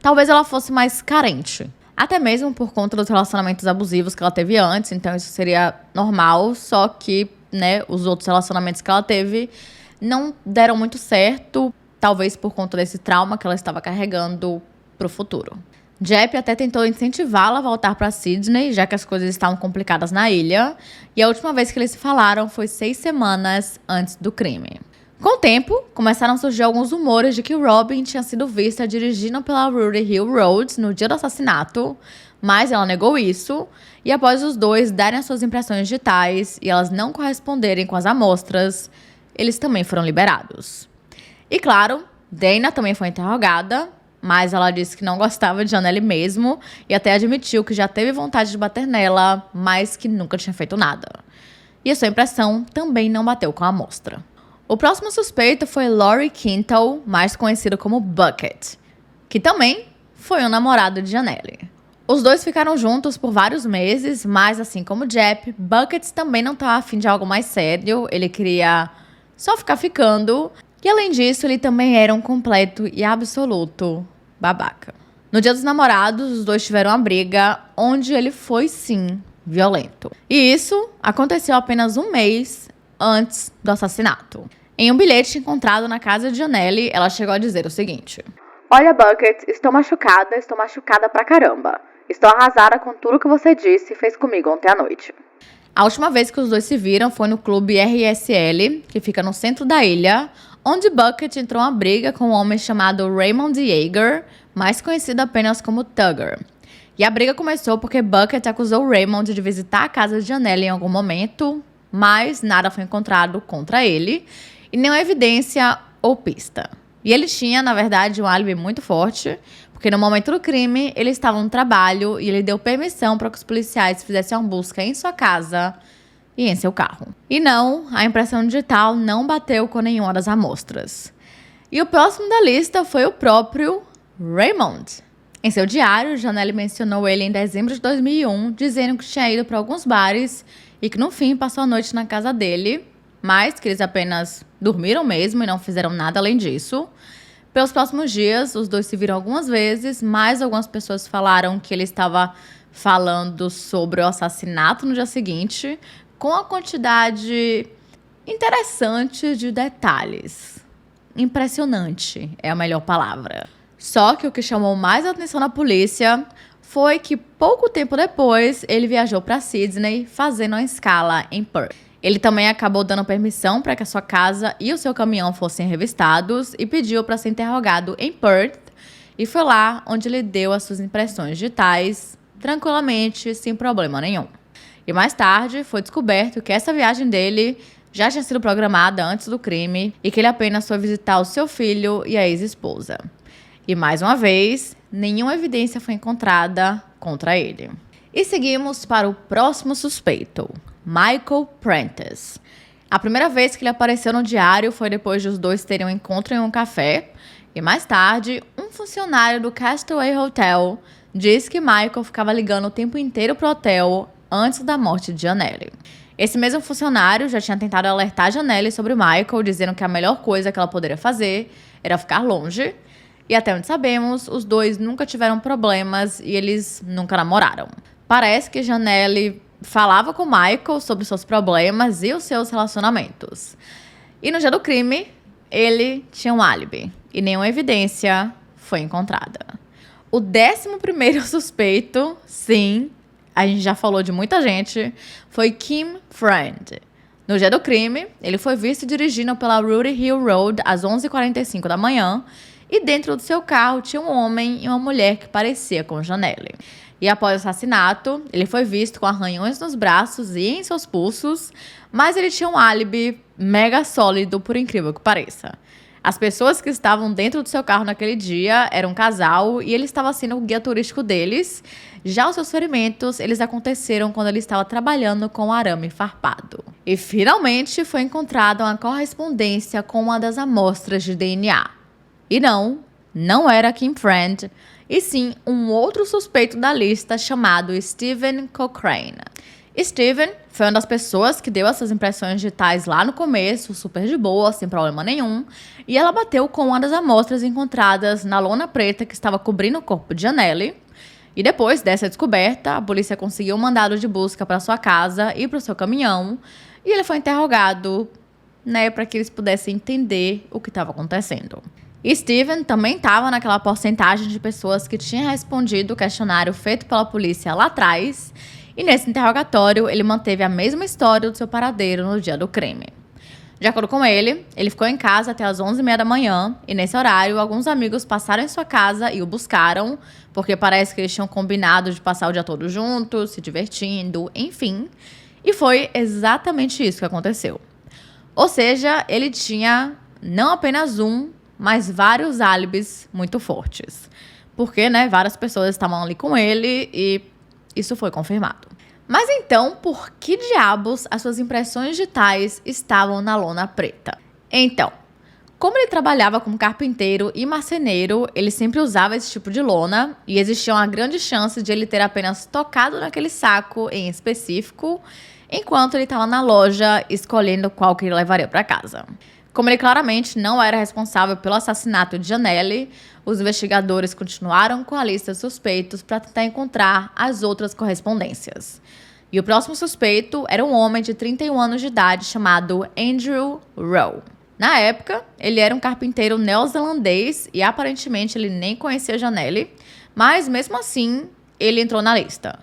Talvez ela fosse mais carente, até mesmo por conta dos relacionamentos abusivos que ela teve antes, então isso seria normal, só que, né, os outros relacionamentos que ela teve não deram muito certo, talvez por conta desse trauma que ela estava carregando pro futuro. Jepp até tentou incentivá-la a voltar para Sydney, já que as coisas estavam complicadas na ilha, e a última vez que eles se falaram foi 6 semanas antes do crime. Com o tempo, começaram a surgir alguns rumores de que Robin tinha sido vista dirigindo pela Rudy Hill Road no dia do assassinato, mas ela negou isso, e após os dois darem as suas impressões digitais e elas não corresponderem com as amostras, eles também foram liberados. E claro, Dana também foi interrogada, mas ela disse que não gostava de Janelle mesmo e até admitiu que já teve vontade de bater nela, mas que nunca tinha feito nada. E a sua impressão também não bateu com a amostra. O próximo suspeito foi Laurie Quintal, mais conhecido como Bucket, que também foi um namorado de Janelle. Os dois ficaram juntos por vários meses, mas assim como Jepp, Bucket também não estava afim de algo mais sério, ele queria só ficar ficando. E além disso, ele também era um completo e absoluto babaca. No dia dos namorados, os dois tiveram uma briga onde ele foi, sim, violento. E isso aconteceu apenas um mês antes do assassinato. Em um bilhete encontrado na casa de Janelle, ela chegou a dizer o seguinte: "Olha, Bucket, estou machucada pra caramba. Estou arrasada com tudo que você disse e fez comigo ontem à noite." A última vez que os dois se viram foi no clube RSL, que fica no centro da ilha, onde Bucket entrou em uma briga com um homem chamado Raymond Yeager, mais conhecido apenas como Tugger. E a briga começou porque Bucket acusou Raymond de visitar a casa de Janelle em algum momento, mas nada foi encontrado contra ele, e nenhuma evidência ou pista. E ele tinha, na verdade, um álibi muito forte, porque no momento do crime, ele estava no trabalho e ele deu permissão para que os policiais fizessem uma busca em sua casa e em seu carro. E não, a impressão digital não bateu com nenhuma das amostras. E o próximo da lista foi o próprio Raymond. Em seu diário, Janelle mencionou ele em dezembro de 2001, dizendo que tinha ido para alguns bares e que no fim passou a noite na casa dele, mas que eles apenas dormiram mesmo e não fizeram nada além disso. Pelos próximos dias, os dois se viram algumas vezes, mas algumas pessoas falaram que ele estava falando sobre o assassinato no dia seguinte, com a quantidade interessante de detalhes. Impressionante é a melhor palavra. Só que o que chamou mais atenção na polícia foi que pouco tempo depois ele viajou para Sydney fazendo uma escala em Perth. Ele também acabou dando permissão para que a sua casa e o seu caminhão fossem revistados e pediu para ser interrogado em Perth, E foi lá onde ele deu as suas impressões digitais, tranquilamente, sem problema nenhum. E mais tarde foi descoberto que essa viagem dele já tinha sido programada antes do crime e que ele apenas foi visitar o seu filho e a ex-esposa. E mais uma vez, nenhuma evidência foi encontrada contra ele. E seguimos para o próximo suspeito, Michael Prentice. A primeira vez que ele apareceu no diário foi depois de os dois terem um encontro em um café. E mais tarde, um funcionário do Castaway Hotel disse que Michael ficava ligando o tempo inteiro pro hotel antes da morte de Janelle. Esse mesmo funcionário já tinha tentado alertar Janelle sobre Michael, dizendo que a melhor coisa que ela poderia fazer era ficar longe. E até onde sabemos, os dois nunca tiveram problemas e eles nunca namoraram. Parece que Janelle falava com Michael sobre seus problemas e os seus relacionamentos. E no dia do crime, ele tinha um álibi e nenhuma evidência foi encontrada. O 11º suspeito, sim, a gente já falou de muita gente, foi Kim Friend. No dia do crime, ele foi visto dirigindo pela Rudy Hill Road às 11h45 da manhã e dentro do seu carro tinha um homem e uma mulher que parecia com Janelle. E após o assassinato, ele foi visto com arranhões nos braços e em seus pulsos, mas ele tinha um álibi mega sólido, por incrível que pareça. As pessoas que estavam dentro do seu carro naquele dia eram um casal e ele estava sendo o guia turístico deles. Já os seus ferimentos, eles aconteceram quando ele estava trabalhando com arame farpado. E finalmente foi encontrada uma correspondência com uma das amostras de DNA. E não era Kim Friend, e sim um outro suspeito da lista chamado Steven Cochrane. Steven foi uma das pessoas que deu essas impressões digitais lá no começo, super de boa, sem problema nenhum, e ela bateu com uma das amostras encontradas na lona preta que estava cobrindo o corpo de Janelle. E depois dessa descoberta, a polícia conseguiu um mandado de busca para sua casa e para o seu caminhão, e ele foi interrogado, para que eles pudessem entender o que estava acontecendo. E Steven também estava naquela porcentagem de pessoas que tinha respondido o questionário feito pela polícia lá atrás, e nesse interrogatório ele manteve a mesma história do seu paradeiro no dia do crime. De acordo com ele ficou em casa até as 11h30 da manhã, e nesse horário alguns amigos passaram em sua casa e o buscaram, porque parece que eles tinham combinado de passar o dia todo juntos, se divertindo, enfim. E foi exatamente isso que aconteceu. Ou seja, ele tinha não apenas um, mas vários álibis muito fortes. Porque, várias pessoas estavam ali com ele e isso foi confirmado. Mas então, por que diabos as suas impressões digitais estavam na lona preta? Então, como ele trabalhava como carpinteiro e marceneiro, ele sempre usava esse tipo de lona e existia uma grande chance de ele ter apenas tocado naquele saco em específico, enquanto ele estava na loja escolhendo qual que ele levaria para casa. Como ele claramente não era responsável pelo assassinato de Janelle, os investigadores continuaram com a lista de suspeitos para tentar encontrar as outras correspondências. E o próximo suspeito era um homem de 31 anos de idade chamado Andrew Rowe. Na época, ele era um carpinteiro neozelandês e aparentemente ele nem conhecia Janelle, mas mesmo assim, ele entrou na lista.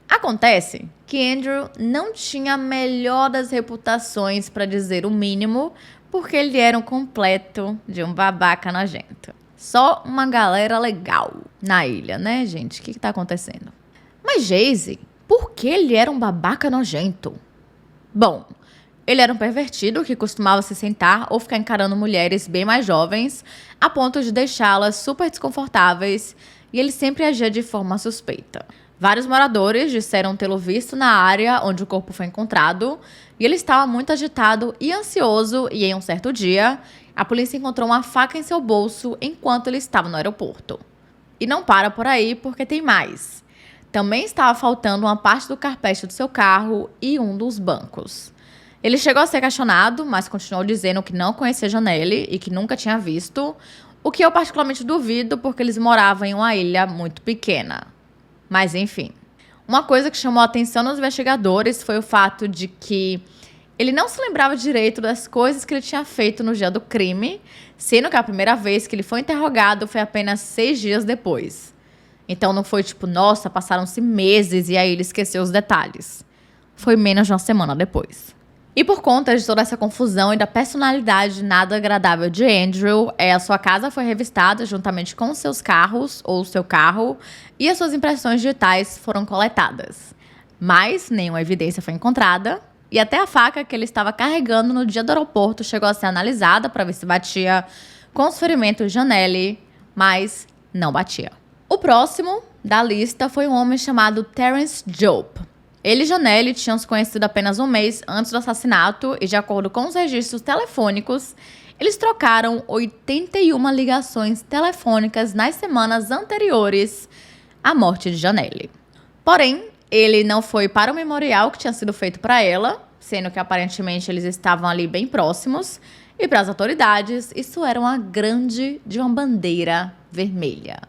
Acontece que Andrew não tinha a melhor das reputações, para dizer o mínimo, porque ele era um completo de um babaca nojento. Só uma galera legal na ilha, gente? O que tá acontecendo? Mas Jayce, por que ele era um babaca nojento? Bom, ele era um pervertido que costumava se sentar ou ficar encarando mulheres bem mais jovens, a ponto de deixá-las super desconfortáveis, e ele sempre agia de forma suspeita. Vários moradores disseram tê-lo visto na área onde o corpo foi encontrado, e ele estava muito agitado e ansioso, e em um certo dia, a polícia encontrou uma faca em seu bolso enquanto ele estava no aeroporto. E não para por aí, porque tem mais. Também estava faltando uma parte do carpete do seu carro e um dos bancos. Ele chegou a ser questionado, mas continuou dizendo que não conhecia Janelle e que nunca tinha visto, o que eu particularmente duvido, porque eles moravam em uma ilha muito pequena. Mas enfim, uma coisa que chamou a atenção dos investigadores foi o fato de que ele não se lembrava direito das coisas que ele tinha feito no dia do crime, sendo que a primeira vez que ele foi interrogado foi apenas 6 dias depois. Então não foi nossa, passaram-se meses e aí ele esqueceu os detalhes. Foi menos de uma semana depois. E por conta de toda essa confusão e da personalidade nada agradável de Andrew, a sua casa foi revistada juntamente com seus carros, ou seu carro, e as suas impressões digitais foram coletadas. Mas nenhuma evidência foi encontrada, e até a faca que ele estava carregando no dia do aeroporto chegou a ser analisada para ver se batia com os ferimentos de Janelle, mas não batia. O próximo da lista foi um homem chamado Terence Jope. Ele e Janelle tinham se conhecido apenas um mês antes do assassinato e, de acordo com os registros telefônicos, eles trocaram 81 ligações telefônicas nas semanas anteriores à morte de Janelle. Porém, ele não foi para o memorial que tinha sido feito para ela, sendo que aparentemente eles estavam ali bem próximos, e para as autoridades isso era uma bandeira vermelha.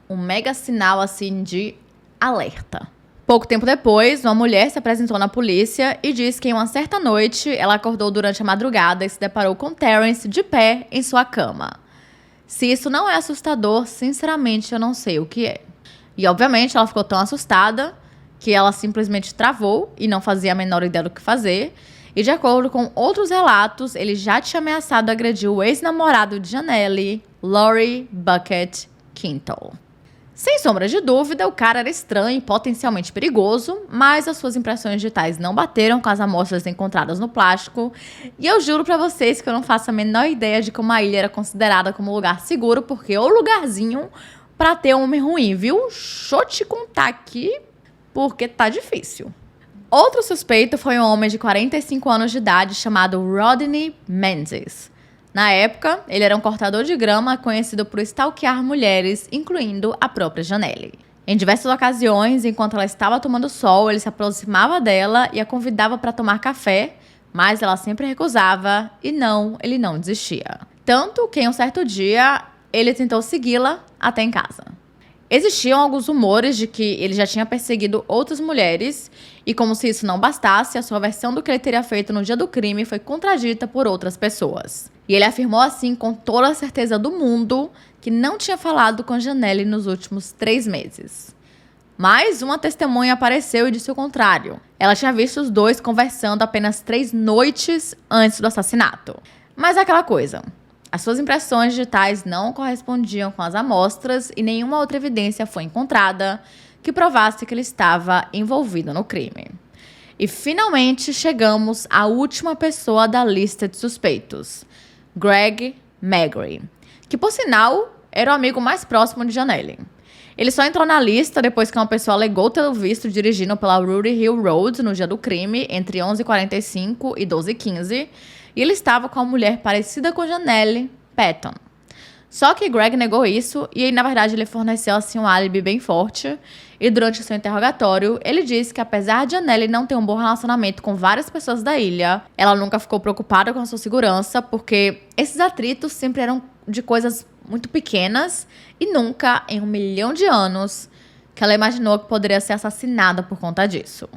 Um mega sinal assim de alerta. Pouco tempo depois, uma mulher se apresentou na polícia e disse que em uma certa noite ela acordou durante a madrugada e se deparou com Terence de pé em sua cama. Se isso não é assustador, sinceramente eu não sei o que é. E obviamente ela ficou tão assustada que ela simplesmente travou e não fazia a menor ideia do que fazer. E de acordo com outros relatos, ele já tinha ameaçado agredir o ex-namorado de Janelle, Laurie Bucket Quintal. Sem sombra de dúvida, o cara era estranho e potencialmente perigoso, mas as suas impressões digitais não bateram com as amostras encontradas no plástico. E eu juro pra vocês que eu não faço a menor ideia de como a ilha era considerada como um lugar seguro, porque é o lugarzinho pra ter um homem ruim, viu? Deixa eu te contar aqui, porque tá difícil. Outro suspeito foi um homem de 45 anos de idade chamado Rodney Menzies. Na época, ele era um cortador de grama conhecido por stalkear mulheres, incluindo a própria Janelle. Em diversas ocasiões, enquanto ela estava tomando sol, ele se aproximava dela e a convidava para tomar café, mas ela sempre recusava e ele não desistia. Tanto que em um certo dia, ele tentou segui-la até em casa. Existiam alguns rumores de que ele já tinha perseguido outras mulheres e, como se isso não bastasse, a sua versão do que ele teria feito no dia do crime foi contradita por outras pessoas. E ele afirmou assim com toda a certeza do mundo que não tinha falado com Janelle nos últimos 3 meses. Mas uma testemunha apareceu e disse o contrário. Ela tinha visto os dois conversando apenas 3 noites antes do assassinato. Mas é aquela coisa. As suas impressões digitais não correspondiam com as amostras e nenhuma outra evidência foi encontrada que provasse que ele estava envolvido no crime. E finalmente chegamos à última pessoa da lista de suspeitos, Greg Magri, que por sinal era o amigo mais próximo de Janelle. Ele só entrou na lista depois que uma pessoa alegou tê-lo visto dirigindo pela Rudy Hill Road no dia do crime, entre 11h45 e 12h15, e ele estava com uma mulher parecida com Janelle, Patton. Só que Greg negou isso e, na verdade, ele forneceu assim um álibi bem forte. E durante seu interrogatório, ele disse que apesar de Janelle não ter um bom relacionamento com várias pessoas da ilha, ela nunca ficou preocupada com a sua segurança, porque esses atritos sempre eram de coisas muito pequenas e nunca, em 1 milhão de anos, que ela imaginou que poderia ser assassinada por conta disso.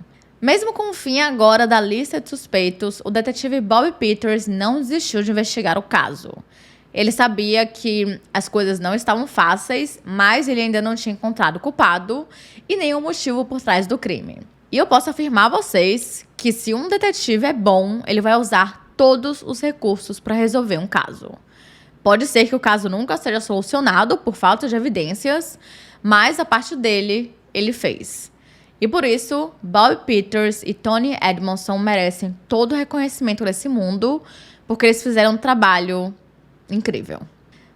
Mesmo com o fim agora da lista de suspeitos, o detetive Bob Peters não desistiu de investigar o caso. Ele sabia que as coisas não estavam fáceis, mas ele ainda não tinha encontrado o culpado e nenhum motivo por trás do crime. E eu posso afirmar a vocês que se um detetive é bom, ele vai usar todos os recursos para resolver um caso. Pode ser que o caso nunca seja solucionado por falta de evidências, mas a parte dele, ele fez. E por isso, Bob Peters e Tony Edmondson merecem todo o reconhecimento desse mundo, porque eles fizeram um trabalho incrível.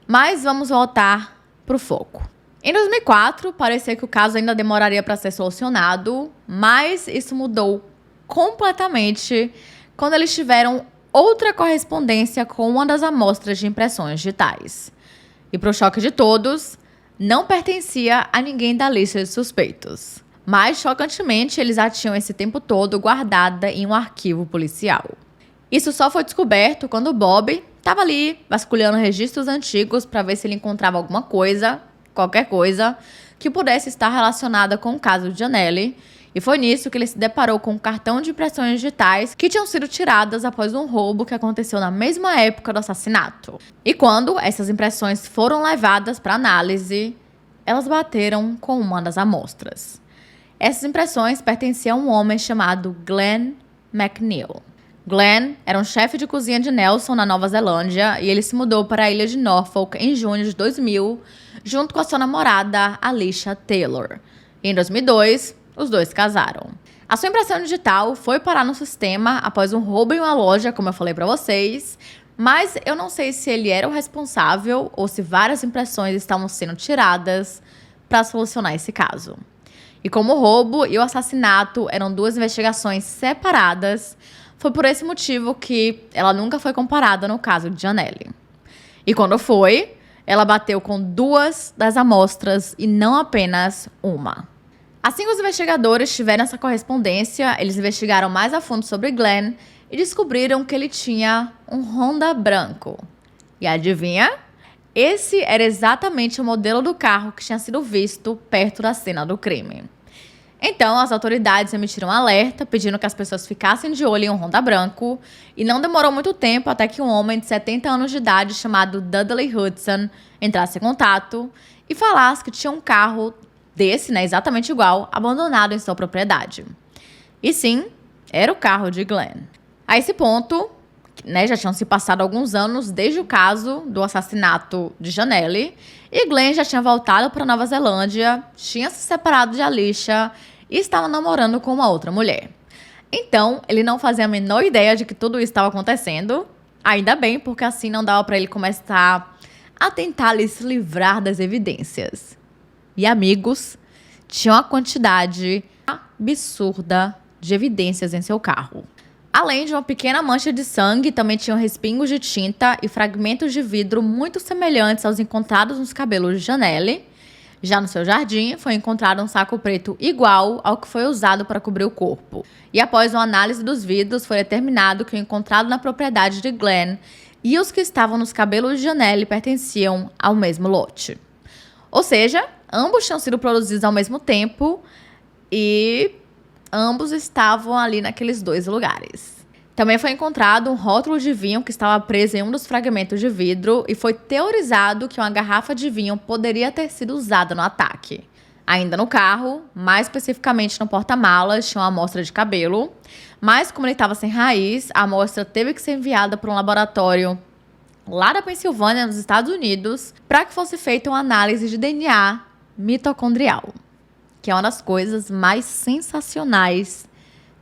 Mas vamos voltar pro foco. Em 2004, parecia que o caso ainda demoraria para ser solucionado, mas isso mudou completamente quando eles tiveram outra correspondência com uma das amostras de impressões digitais. E para o choque de todos, não pertencia a ninguém da lista de suspeitos. Mas, chocantemente, eles a tinham esse tempo todo guardada em um arquivo policial. Isso só foi descoberto quando Bob estava ali vasculhando registros antigos para ver se ele encontrava alguma coisa, qualquer coisa, que pudesse estar relacionada com o caso de Janelle. E foi nisso que ele se deparou com um cartão de impressões digitais que tinham sido tiradas após um roubo que aconteceu na mesma época do assassinato. E quando essas impressões foram levadas para análise, elas bateram com uma das amostras. Essas impressões pertenciam a um homem chamado Glenn McNeil. Glenn era um chefe de cozinha de Nelson na Nova Zelândia e ele se mudou para a ilha de Norfolk em junho de 2000, junto com a sua namorada, Alicia Taylor. E em 2002, os dois casaram. A sua impressão digital foi parar no sistema após um roubo em uma loja, como eu falei para vocês, mas eu não sei se ele era o responsável ou se várias impressões estavam sendo tiradas para solucionar esse caso. E como o roubo e o assassinato eram duas investigações separadas, foi por esse motivo que ela nunca foi comparada no caso de Janelle. E quando foi, ela bateu com 2 das amostras e não apenas uma. Assim que os investigadores tiveram essa correspondência, eles investigaram mais a fundo sobre Glenn e descobriram que ele tinha um Honda branco. E adivinha? Esse era exatamente o modelo do carro que tinha sido visto perto da cena do crime. Então, as autoridades emitiram um alerta pedindo que as pessoas ficassem de olho em um Honda branco e não demorou muito tempo até que um homem de 70 anos de idade chamado Dudley Hudson entrasse em contato e falasse que tinha um carro desse, né, exatamente igual, abandonado em sua propriedade. E sim, era o carro de Glenn. A esse ponto, né, já tinham se passado alguns anos desde o caso do assassinato de Janelle e Glenn já tinha voltado para Nova Zelândia, tinha se separado de Alicia e estava namorando com uma outra mulher. Então, ele não fazia a menor ideia de que tudo isso estava acontecendo. Ainda bem, porque assim não dava para ele começar a tentar se livrar das evidências. E amigos, tinha uma quantidade absurda de evidências em seu carro. Além de uma pequena mancha de sangue, também tinham respingos de tinta e fragmentos de vidro muito semelhantes aos encontrados nos cabelos de Janelle. Já no seu jardim, foi encontrado um saco preto igual ao que foi usado para cobrir o corpo. E após uma análise dos vidros, foi determinado que o encontrado na propriedade de Glenn e os que estavam nos cabelos de Janelle pertenciam ao mesmo lote. Ou seja, ambos tinham sido produzidos ao mesmo tempo e ambos estavam ali naqueles 2 lugares. Também foi encontrado um rótulo de vinho que estava preso em um dos fragmentos de vidro e foi teorizado que uma garrafa de vinho poderia ter sido usada no ataque. Ainda no carro, mais especificamente no porta-malas, tinha uma amostra de cabelo, mas como ele estava sem raiz, a amostra teve que ser enviada para um laboratório lá da Pensilvânia, nos Estados Unidos, para que fosse feita uma análise de DNA mitocondrial, que é uma das coisas mais sensacionais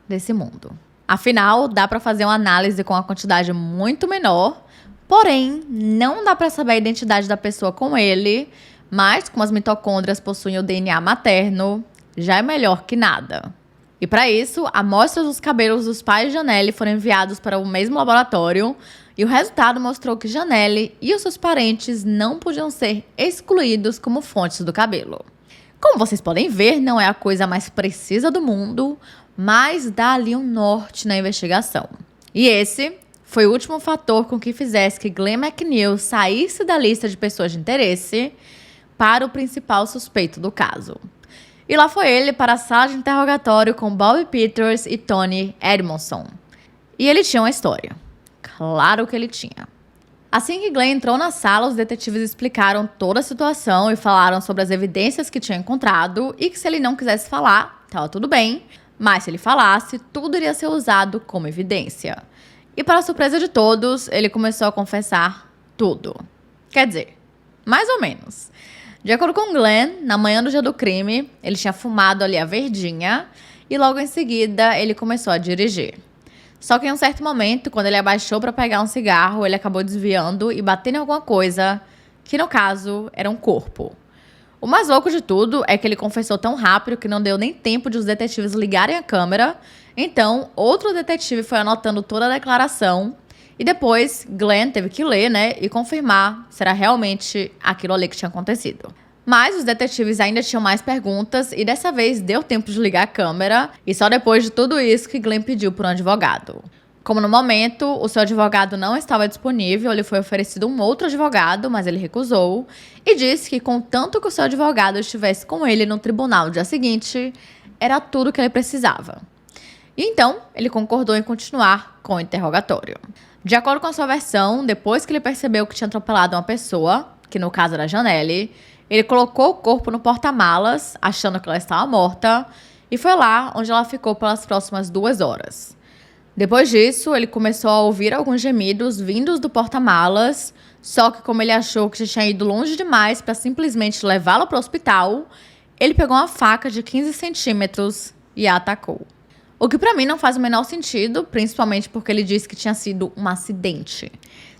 desse mundo. Afinal, dá para fazer uma análise com uma quantidade muito menor, porém, não dá para saber a identidade da pessoa com ele, mas como as mitocôndrias possuem o DNA materno, já é melhor que nada. E para isso, amostras dos cabelos dos pais de Janelle foram enviados para o mesmo laboratório e o resultado mostrou que Janelle e os seus parentes não podiam ser excluídos como fontes do cabelo. Como vocês podem ver, não é a coisa mais precisa do mundo, mas dá ali um norte na investigação. E esse foi o último fator com que fizesse que Glenn McNeil saísse da lista de pessoas de interesse para o principal suspeito do caso. E lá foi ele para a sala de interrogatório com Bobby Peters e Tony Edmondson. E ele tinha uma história. Claro que ele tinha. Assim que Glenn entrou na sala, os detetives explicaram toda a situação e falaram sobre as evidências que tinham encontrado e que se ele não quisesse falar, estava tudo bem, mas se ele falasse, tudo iria ser usado como evidência. E para a surpresa de todos, ele começou a confessar tudo. Quer dizer, mais ou menos. De acordo com Glenn, na manhã do dia do crime, ele tinha fumado ali a verdinha e logo em seguida ele começou a dirigir. Só que em um certo momento, quando ele abaixou para pegar um cigarro, ele acabou desviando e batendo em alguma coisa, que no caso era um corpo. O mais louco de tudo é que ele confessou tão rápido que não deu nem tempo de os detetives ligarem a câmera. Então, outro detetive foi anotando toda a declaração e depois Glenn teve que ler, né, e confirmar se era realmente aquilo ali que tinha acontecido. Mas os detetives ainda tinham mais perguntas e dessa vez deu tempo de ligar a câmera e só depois de tudo isso que Glenn pediu por um advogado. Como no momento o seu advogado não estava disponível, lhe foi oferecido um outro advogado, mas ele recusou e disse que contanto que o seu advogado estivesse com ele no tribunal no dia seguinte, era tudo que ele precisava. E então, ele concordou em continuar com o interrogatório. De acordo com a sua versão, depois que ele percebeu que tinha atropelado uma pessoa, que no caso era Janelle, ele colocou o corpo no porta-malas, achando que ela estava morta, e foi lá onde ela ficou pelas próximas 2 horas. Depois disso, ele começou a ouvir alguns gemidos vindos do porta-malas, só que como ele achou que tinha ido longe demais para simplesmente levá-lo para o hospital, ele pegou uma faca de 15 centímetros e a atacou. O que para mim não faz o menor sentido, principalmente porque ele disse que tinha sido um acidente.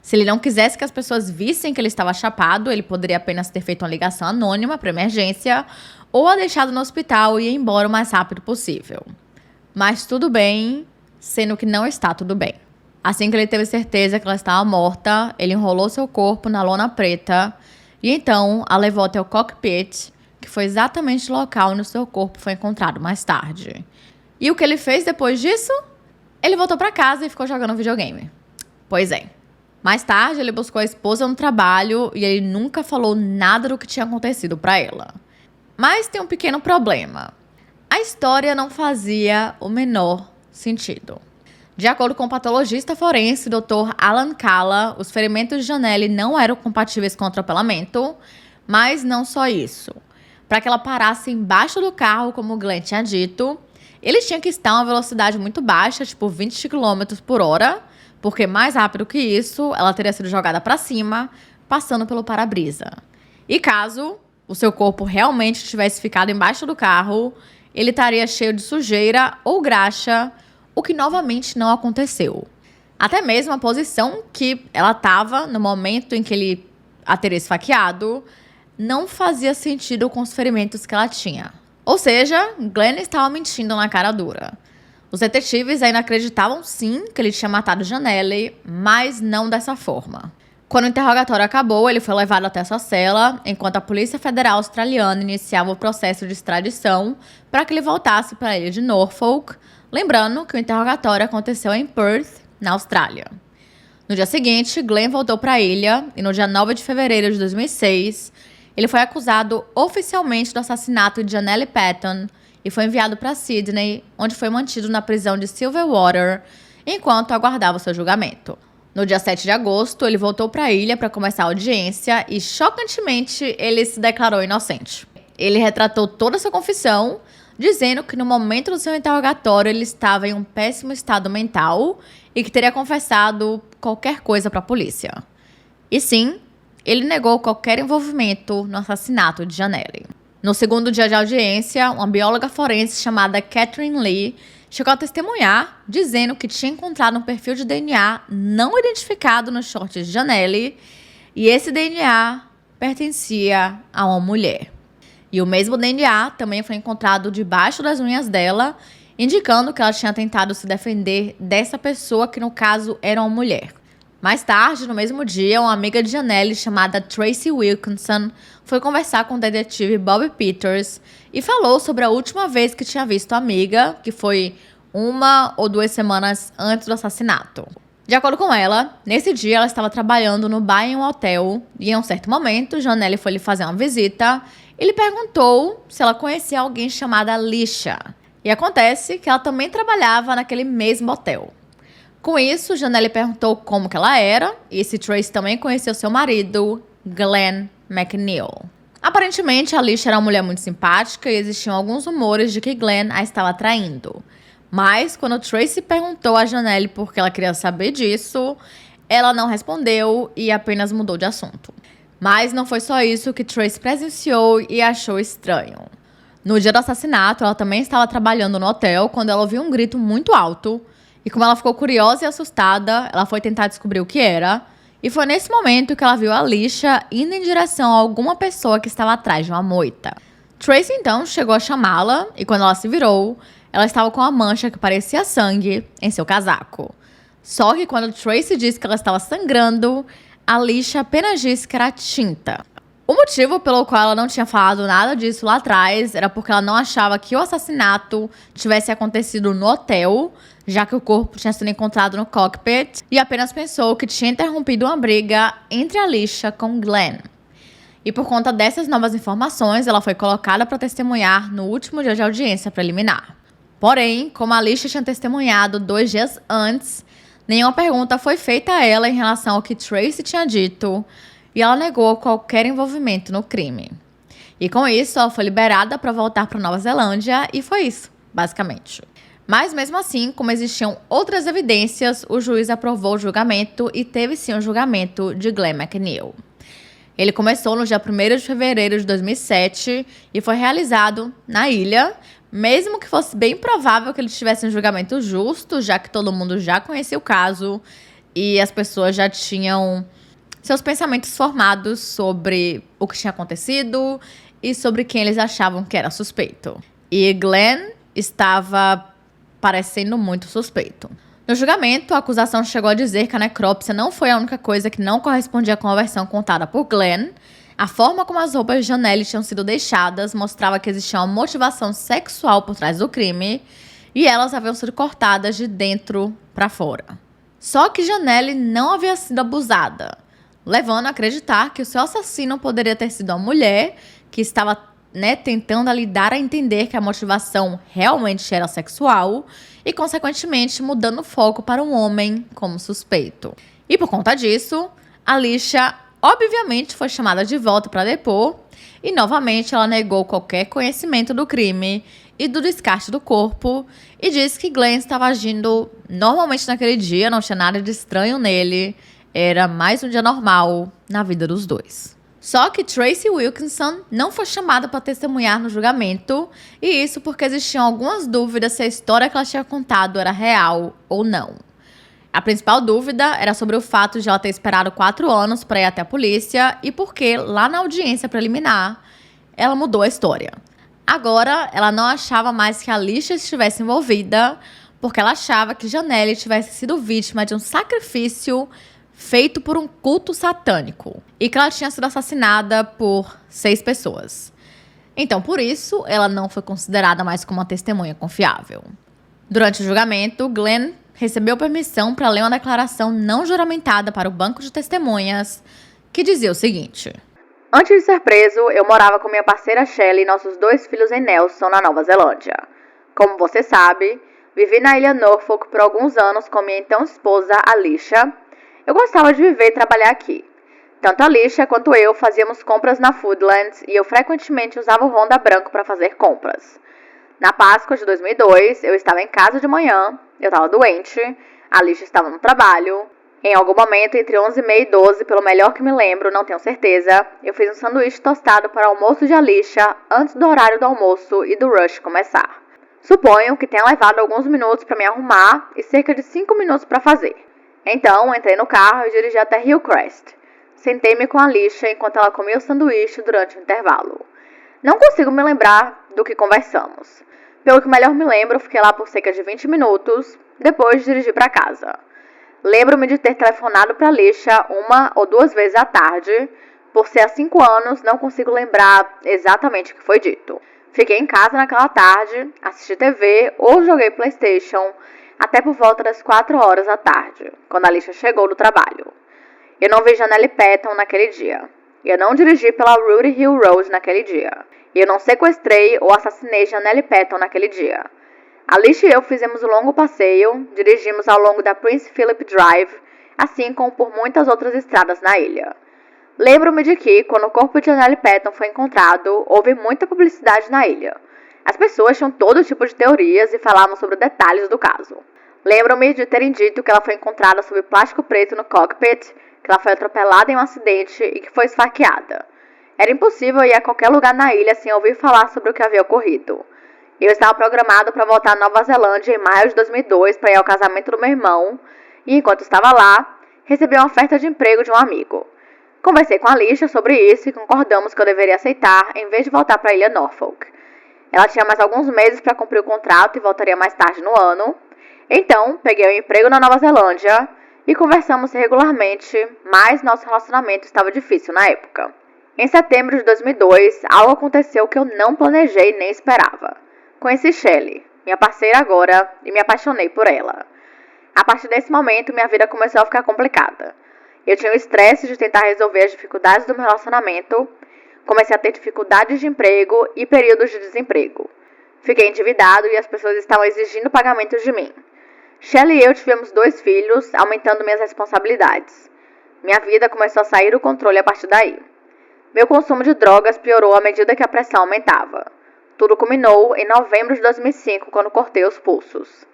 Se ele não quisesse que as pessoas vissem que ele estava chapado, ele poderia apenas ter feito uma ligação anônima para emergência ou a deixado no hospital e ir embora o mais rápido possível. Mas tudo bem, sendo que não está tudo bem. Assim que ele teve certeza que ela estava morta, ele enrolou seu corpo na lona preta e então a levou até o cockpit, que foi exatamente o local onde o seu corpo foi encontrado mais tarde. E o que ele fez depois disso? Ele voltou para casa e ficou jogando videogame. Pois é. Mais tarde, ele buscou a esposa no trabalho e ele nunca falou nada do que tinha acontecido para ela. Mas tem um pequeno problema. A história não fazia o menor sentido. De acordo com o patologista forense Dr. Alan Calla, os ferimentos de Janelle não eram compatíveis com o atropelamento, mas não só isso. Para que ela parasse embaixo do carro, como o Glenn tinha dito, ele tinha que estar a uma velocidade muito baixa, tipo 20 km por hora, porque mais rápido que isso, ela teria sido jogada para cima, passando pelo para-brisa. E caso o seu corpo realmente tivesse ficado embaixo do carro, ele estaria cheio de sujeira ou graxa, o que novamente não aconteceu. Até mesmo a posição que ela estava no momento em que ele a teria esfaqueado não fazia sentido com os ferimentos que ela tinha. Ou seja, Glenn estava mentindo na cara dura. Os detetives ainda acreditavam sim que ele tinha matado Janelle, mas não dessa forma. Quando o interrogatório acabou, ele foi levado até sua cela, enquanto a Polícia Federal Australiana iniciava o processo de extradição para que ele voltasse para a ilha de Norfolk, lembrando que o interrogatório aconteceu em Perth, na Austrália. No dia seguinte, Glenn voltou para a ilha e no dia 9 de fevereiro de 2006, ele foi acusado oficialmente do assassinato de Janelle Patton e foi enviado para Sydney, onde foi mantido na prisão de Silverwater, enquanto aguardava o seu julgamento. No dia 7 de agosto, ele voltou para a ilha para começar a audiência e, chocantemente, ele se declarou inocente. Ele retratou toda a sua confissão, dizendo que no momento do seu interrogatório ele estava em um péssimo estado mental e que teria confessado qualquer coisa para a polícia. E sim, ele negou qualquer envolvimento no assassinato de Janelle. No segundo dia de audiência, uma bióloga forense chamada Catherine Lee chegou a testemunhar, dizendo que tinha encontrado um perfil de DNA não identificado nos shorts de Janelle e esse DNA pertencia a uma mulher. E o mesmo DNA também foi encontrado debaixo das unhas dela, indicando que ela tinha tentado se defender dessa pessoa, que no caso era uma mulher. Mais tarde, no mesmo dia, uma amiga de Janelle chamada Tracy Wilkinson foi conversar com o detetive Bob Peters e falou sobre a última vez que tinha visto a amiga, que foi 1 ou 2 semanas antes do assassinato. De acordo com ela, nesse dia ela estava trabalhando no bar em um hotel e em um certo momento, Janelle foi lhe fazer uma visita e lhe perguntou se ela conhecia alguém chamada Alicia. E acontece que ela também trabalhava naquele mesmo hotel. Com isso, Janelle perguntou como que ela era e se Trace também conheceu seu marido, Glenn McNeil. Aparentemente, a Alicia era uma mulher muito simpática e existiam alguns rumores de que Glenn a estava traindo. Mas, quando Tracy perguntou a Janelle por que ela queria saber disso, ela não respondeu e apenas mudou de assunto. Mas não foi só isso que Tracy presenciou e achou estranho. No dia do assassinato, ela também estava trabalhando no hotel quando ela ouviu um grito muito alto. E como ela ficou curiosa e assustada, ela foi tentar descobrir o que era. E foi nesse momento que ela viu a Alicia indo em direção a alguma pessoa que estava atrás de uma moita. Tracy então chegou a chamá-la e quando ela se virou, ela estava com uma mancha que parecia sangue em seu casaco. Só que quando Tracy disse que ela estava sangrando, a Alicia apenas disse que era tinta. O motivo pelo qual ela não tinha falado nada disso lá atrás era porque ela não achava que o assassinato tivesse acontecido no hotel, já que o corpo tinha sido encontrado no cockpit, e apenas pensou que tinha interrompido uma briga entre a Alicia com Glenn. E por conta dessas novas informações, ela foi colocada para testemunhar no último dia de audiência preliminar. Porém, como a Alicia tinha testemunhado 2 dias antes, nenhuma pergunta foi feita a ela em relação ao que Tracy tinha dito, e ela negou qualquer envolvimento no crime. E com isso, ela foi liberada para voltar para Nova Zelândia e foi isso, basicamente. Mas mesmo assim, como existiam outras evidências, o juiz aprovou o julgamento e teve sim o julgamento de Glenn McNeil. Ele começou no dia 1º de fevereiro de 2007 e foi realizado na ilha, mesmo que fosse bem provável que ele tivesse um julgamento justo, já que todo mundo já conhecia o caso e as pessoas já tinham seus pensamentos formados sobre o que tinha acontecido e sobre quem eles achavam que era suspeito. E Glenn estava parecendo muito suspeito. No julgamento, a acusação chegou a dizer que a necrópsia não foi a única coisa que não correspondia com a versão contada por Glenn. A forma como as roupas de Janelle tinham sido deixadas mostrava que existia uma motivação sexual por trás do crime e elas haviam sido cortadas de dentro para fora. Só que Janelle não havia sido abusada, levando a acreditar que o seu assassino poderia ter sido uma mulher que estava tentando ali dar a entender que a motivação realmente era sexual e, consequentemente, mudando o foco para um homem como suspeito. E por conta disso, Alicia obviamente foi chamada de volta para depor e, novamente, ela negou qualquer conhecimento do crime e do descarte do corpo e disse que Glenn estava agindo normalmente naquele dia, não tinha nada de estranho nele, era mais um dia normal na vida dos dois. Só que Tracy Wilkinson não foi chamada para testemunhar no julgamento, e isso porque existiam algumas dúvidas se a história que ela tinha contado era real ou não. A principal dúvida era sobre o fato de ela ter esperado 4 anos para ir até a polícia e porque, lá na audiência preliminar, ela mudou a história. Agora, ela não achava mais que a Alicia estivesse envolvida, porque ela achava que Janelle tivesse sido vítima de um sacrifício feito por um culto satânico e que ela tinha sido assassinada por 6 pessoas. Então, por isso, ela não foi considerada mais como uma testemunha confiável. Durante o julgamento, Glenn recebeu permissão para ler uma declaração não juramentada para o banco de testemunhas, que dizia o seguinte: Antes de ser preso, eu morava com minha parceira Shelley e nossos 2 filhos em Nelson, na Nova Zelândia. Como você sabe, vivi na ilha Norfolk por alguns anos com minha então esposa, Alicia. Eu gostava de viver e trabalhar aqui. Tanto a Alicia quanto eu fazíamos compras na Foodlands e eu frequentemente usava o Honda branco para fazer compras. Na Páscoa de 2002, eu estava em casa de manhã, eu estava doente, a Alicia estava no trabalho. Em algum momento, entre 11h30 e 12, pelo melhor que me lembro, não tenho certeza, eu fiz um sanduíche tostado para o almoço de Alicia antes do horário do almoço e do rush começar. Suponho que tenha levado alguns minutos para me arrumar e cerca de 5 minutos para fazer. Então, entrei no carro e dirigi até Hillcrest. Sentei-me com a Alicia enquanto ela comia o sanduíche durante o intervalo. Não consigo me lembrar do que conversamos. Pelo que melhor me lembro, fiquei lá por cerca de 20 minutos, depois dirigi para casa. Lembro-me de ter telefonado para Alicia 1 ou 2 vezes à tarde. Por ser há 5 anos, não consigo lembrar exatamente o que foi dito. Fiquei em casa naquela tarde, assisti TV ou joguei PlayStation, até por volta das 4 horas da tarde, quando a Alicia chegou do trabalho. Eu não vi Janelle Patton naquele dia. Eu não dirigi pela Rudy Hill Road naquele dia. E eu não sequestrei ou assassinei Janelle Patton naquele dia. Alicia e eu fizemos um longo passeio, dirigimos ao longo da Prince Philip Drive, assim como por muitas outras estradas na ilha. Lembro-me de que, quando o corpo de Janelle Patton foi encontrado, houve muita publicidade na ilha. As pessoas tinham todo tipo de teorias e falavam sobre detalhes do caso. Lembro-me de terem dito que ela foi encontrada sob plástico preto no cockpit, que ela foi atropelada em um acidente e que foi esfaqueada. Era impossível ir a qualquer lugar na ilha sem ouvir falar sobre o que havia ocorrido. Eu estava programado para voltar à Nova Zelândia em maio de 2002 para ir ao casamento do meu irmão, e enquanto estava lá, recebi uma oferta de emprego de um amigo. Conversei com a Alicia sobre isso e concordamos que eu deveria aceitar em vez de voltar para a ilha Norfolk. Ela tinha mais alguns meses para cumprir o contrato e voltaria mais tarde no ano. Então, peguei um emprego na Nova Zelândia e conversamos regularmente, mas nosso relacionamento estava difícil na época. Em setembro de 2002, algo aconteceu que eu não planejei nem esperava. Conheci Shelley, minha parceira agora, e me apaixonei por ela. A partir desse momento, minha vida começou a ficar complicada. Eu tinha o estresse de tentar resolver as dificuldades do meu relacionamento, comecei a ter dificuldades de emprego e períodos de desemprego. Fiquei endividado e as pessoas estavam exigindo pagamentos de mim. Shelley e eu tivemos 2 filhos, aumentando minhas responsabilidades. Minha vida começou a sair do controle a partir daí. Meu consumo de drogas piorou à medida que a pressão aumentava. Tudo culminou em novembro de 2005, quando cortei os pulsos.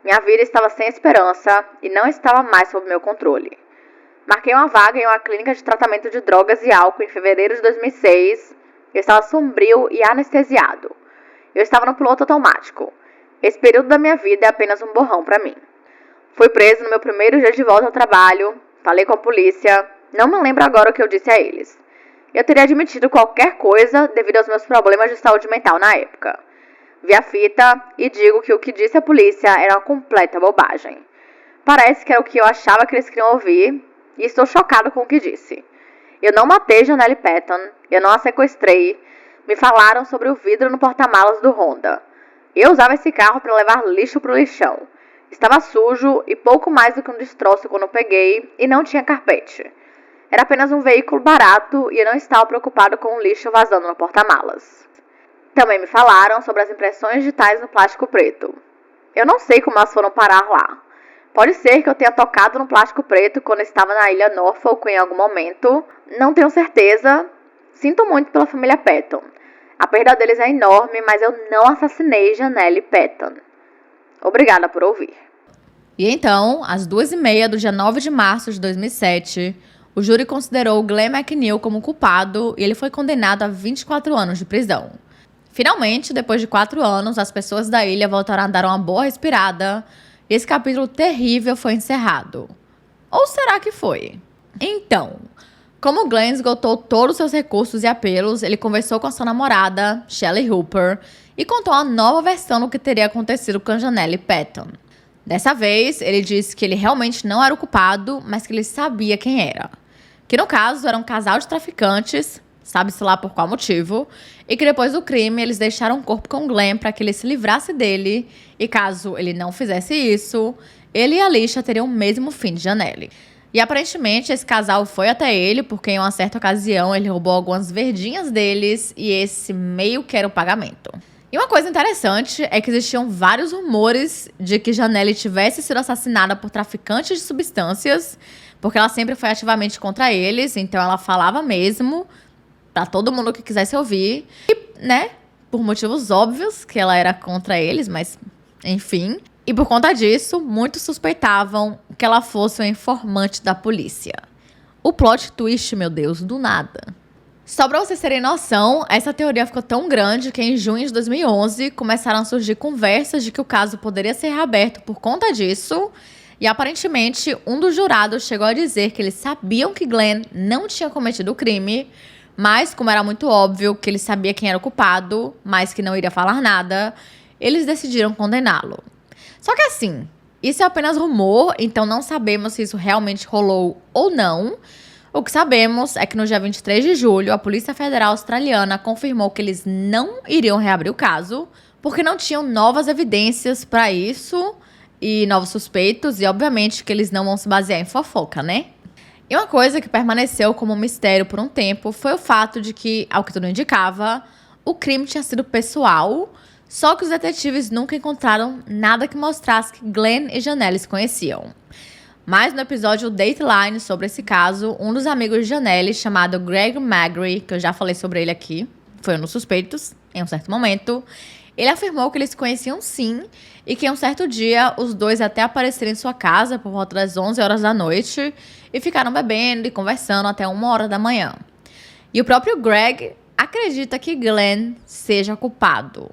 Minha vida estava sem esperança e não estava mais sob meu controle. Marquei uma vaga em uma clínica de tratamento de drogas e álcool em fevereiro de 2006. Eu estava sombrio e anestesiado. Eu estava no piloto automático. Esse período da minha vida é apenas um borrão para mim. Fui preso no meu primeiro dia de volta ao trabalho. Falei com a polícia. Não me lembro agora o que eu disse a eles. Eu teria admitido qualquer coisa devido aos meus problemas de saúde mental na época. Vi a fita e digo que o que disse a polícia era uma completa bobagem. Parece que era o que eu achava que eles queriam ouvir e estou chocado com o que disse. Eu não matei Janelle Patton, eu não a sequestrei. Me falaram sobre o vidro no porta-malas do Honda. Eu usava esse carro para levar lixo pro lixão. Estava sujo e pouco mais do que um destroço quando eu peguei e não tinha carpete. Era apenas um veículo barato e eu não estava preocupado com o lixo vazando no porta-malas. Também me falaram sobre as impressões digitais no plástico preto. Eu não sei como elas foram parar lá. Pode ser que eu tenha tocado no plástico preto quando estava na ilha Norfolk em algum momento. Não tenho certeza. Sinto muito pela família Patton. A perda deles é enorme, mas eu não assassinei Janelle Patton. Obrigada por ouvir. E então, às 2h30 do dia 9 de março de 2007, o júri considerou Glenn McNeil como culpado e ele foi condenado a 24 anos de prisão. Finalmente, depois de 4 anos, as pessoas da ilha voltaram a dar uma boa respirada e esse capítulo terrível foi encerrado. Ou será que foi? Então, como Glenn esgotou todos os seus recursos e apelos, ele conversou com a sua namorada, Shelley Hooper, e contou uma nova versão do que teria acontecido com Janelle Patton. Dessa vez, ele disse que ele realmente não era o culpado, mas que ele sabia quem era. Que no caso, era um casal de traficantes, sabe-se lá por qual motivo, e que depois do crime eles deixaram o corpo com Glenn para que ele se livrasse dele, e caso ele não fizesse isso, ele e a Alicia teriam o mesmo fim de Janelle. E aparentemente esse casal foi até ele, porque em uma certa ocasião ele roubou algumas verdinhas deles, e esse meio que era o pagamento. E uma coisa interessante é que existiam vários rumores de que Janelle tivesse sido assassinada por traficantes de substâncias, porque ela sempre foi ativamente contra eles, então ela falava mesmo pra todo mundo que quisesse ouvir. E, né, por motivos óbvios que ela era contra eles, mas enfim. E por conta disso, muitos suspeitavam que ela fosse uma informante da polícia. O plot twist, meu Deus, do nada. Só pra vocês terem noção, essa teoria ficou tão grande que em junho de 2011 começaram a surgir conversas de que o caso poderia ser reaberto por conta disso. E aparentemente, um dos jurados chegou a dizer que eles sabiam que Glenn não tinha cometido o crime, mas como era muito óbvio que ele sabia quem era o culpado, mas que não iria falar nada, eles decidiram condená-lo. Só que assim, isso é apenas rumor, então não sabemos se isso realmente rolou ou não. O que sabemos é que no dia 23 de julho, a Polícia Federal Australiana confirmou que eles não iriam reabrir o caso, porque não tinham novas evidências para isso e novos suspeitos, e obviamente que eles não vão se basear em fofoca, né? E uma coisa que permaneceu como um mistério por um tempo foi o fato de que, ao que tudo indicava, o crime tinha sido pessoal, só que os detetives nunca encontraram nada que mostrasse que Glenn e Janelle se conheciam. Mas no episódio Dateline sobre esse caso, um dos amigos de Janelle, chamado Greg Magri, que eu já falei sobre ele aqui, foi um dos suspeitos, em um certo momento, ele afirmou que eles se conheciam sim, e que em um certo dia os dois até apareceram em sua casa por volta das 11 horas da noite e ficaram bebendo e conversando até 1h da manhã. E o próprio Greg acredita que Glenn seja culpado,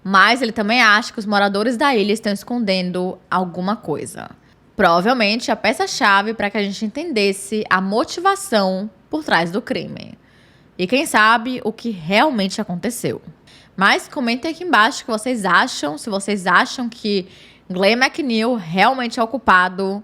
mas ele também acha que os moradores da ilha estão escondendo alguma coisa. Provavelmente a peça-chave para que a gente entendesse a motivação por trás do crime. E quem sabe o que realmente aconteceu. Mas comentem aqui embaixo o que vocês acham, se vocês acham que Glenn McNeil realmente é o culpado,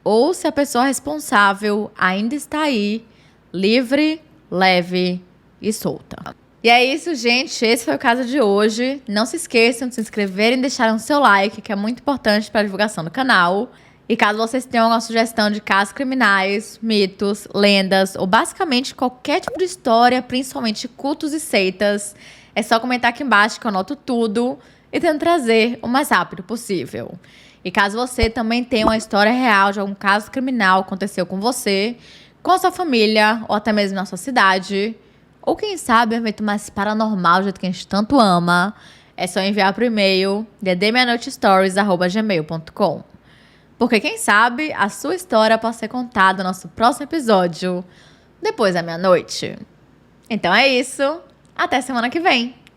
ou se a pessoa responsável ainda está aí, livre, leve e solta. E é isso, gente. Esse foi o caso de hoje. Não se esqueçam de se inscreverem e deixarem o seu like, que é muito importante para a divulgação do canal. E caso vocês tenham alguma sugestão de casos criminais, mitos, lendas ou basicamente qualquer tipo de história, principalmente cultos e seitas, é só comentar aqui embaixo que eu anoto tudo e tento trazer o mais rápido possível. E caso você também tenha uma história real de algum caso criminal que aconteceu com você, com a sua família ou até mesmo na sua cidade, Ou quem sabe um evento mais paranormal, do jeito que a gente tanto ama, é só enviar pro e-mail dedemeianoitestories@gmail.com. Porque quem sabe a sua história pode ser contada no nosso próximo episódio, depois da meia-noite. Então é isso. Até semana que vem.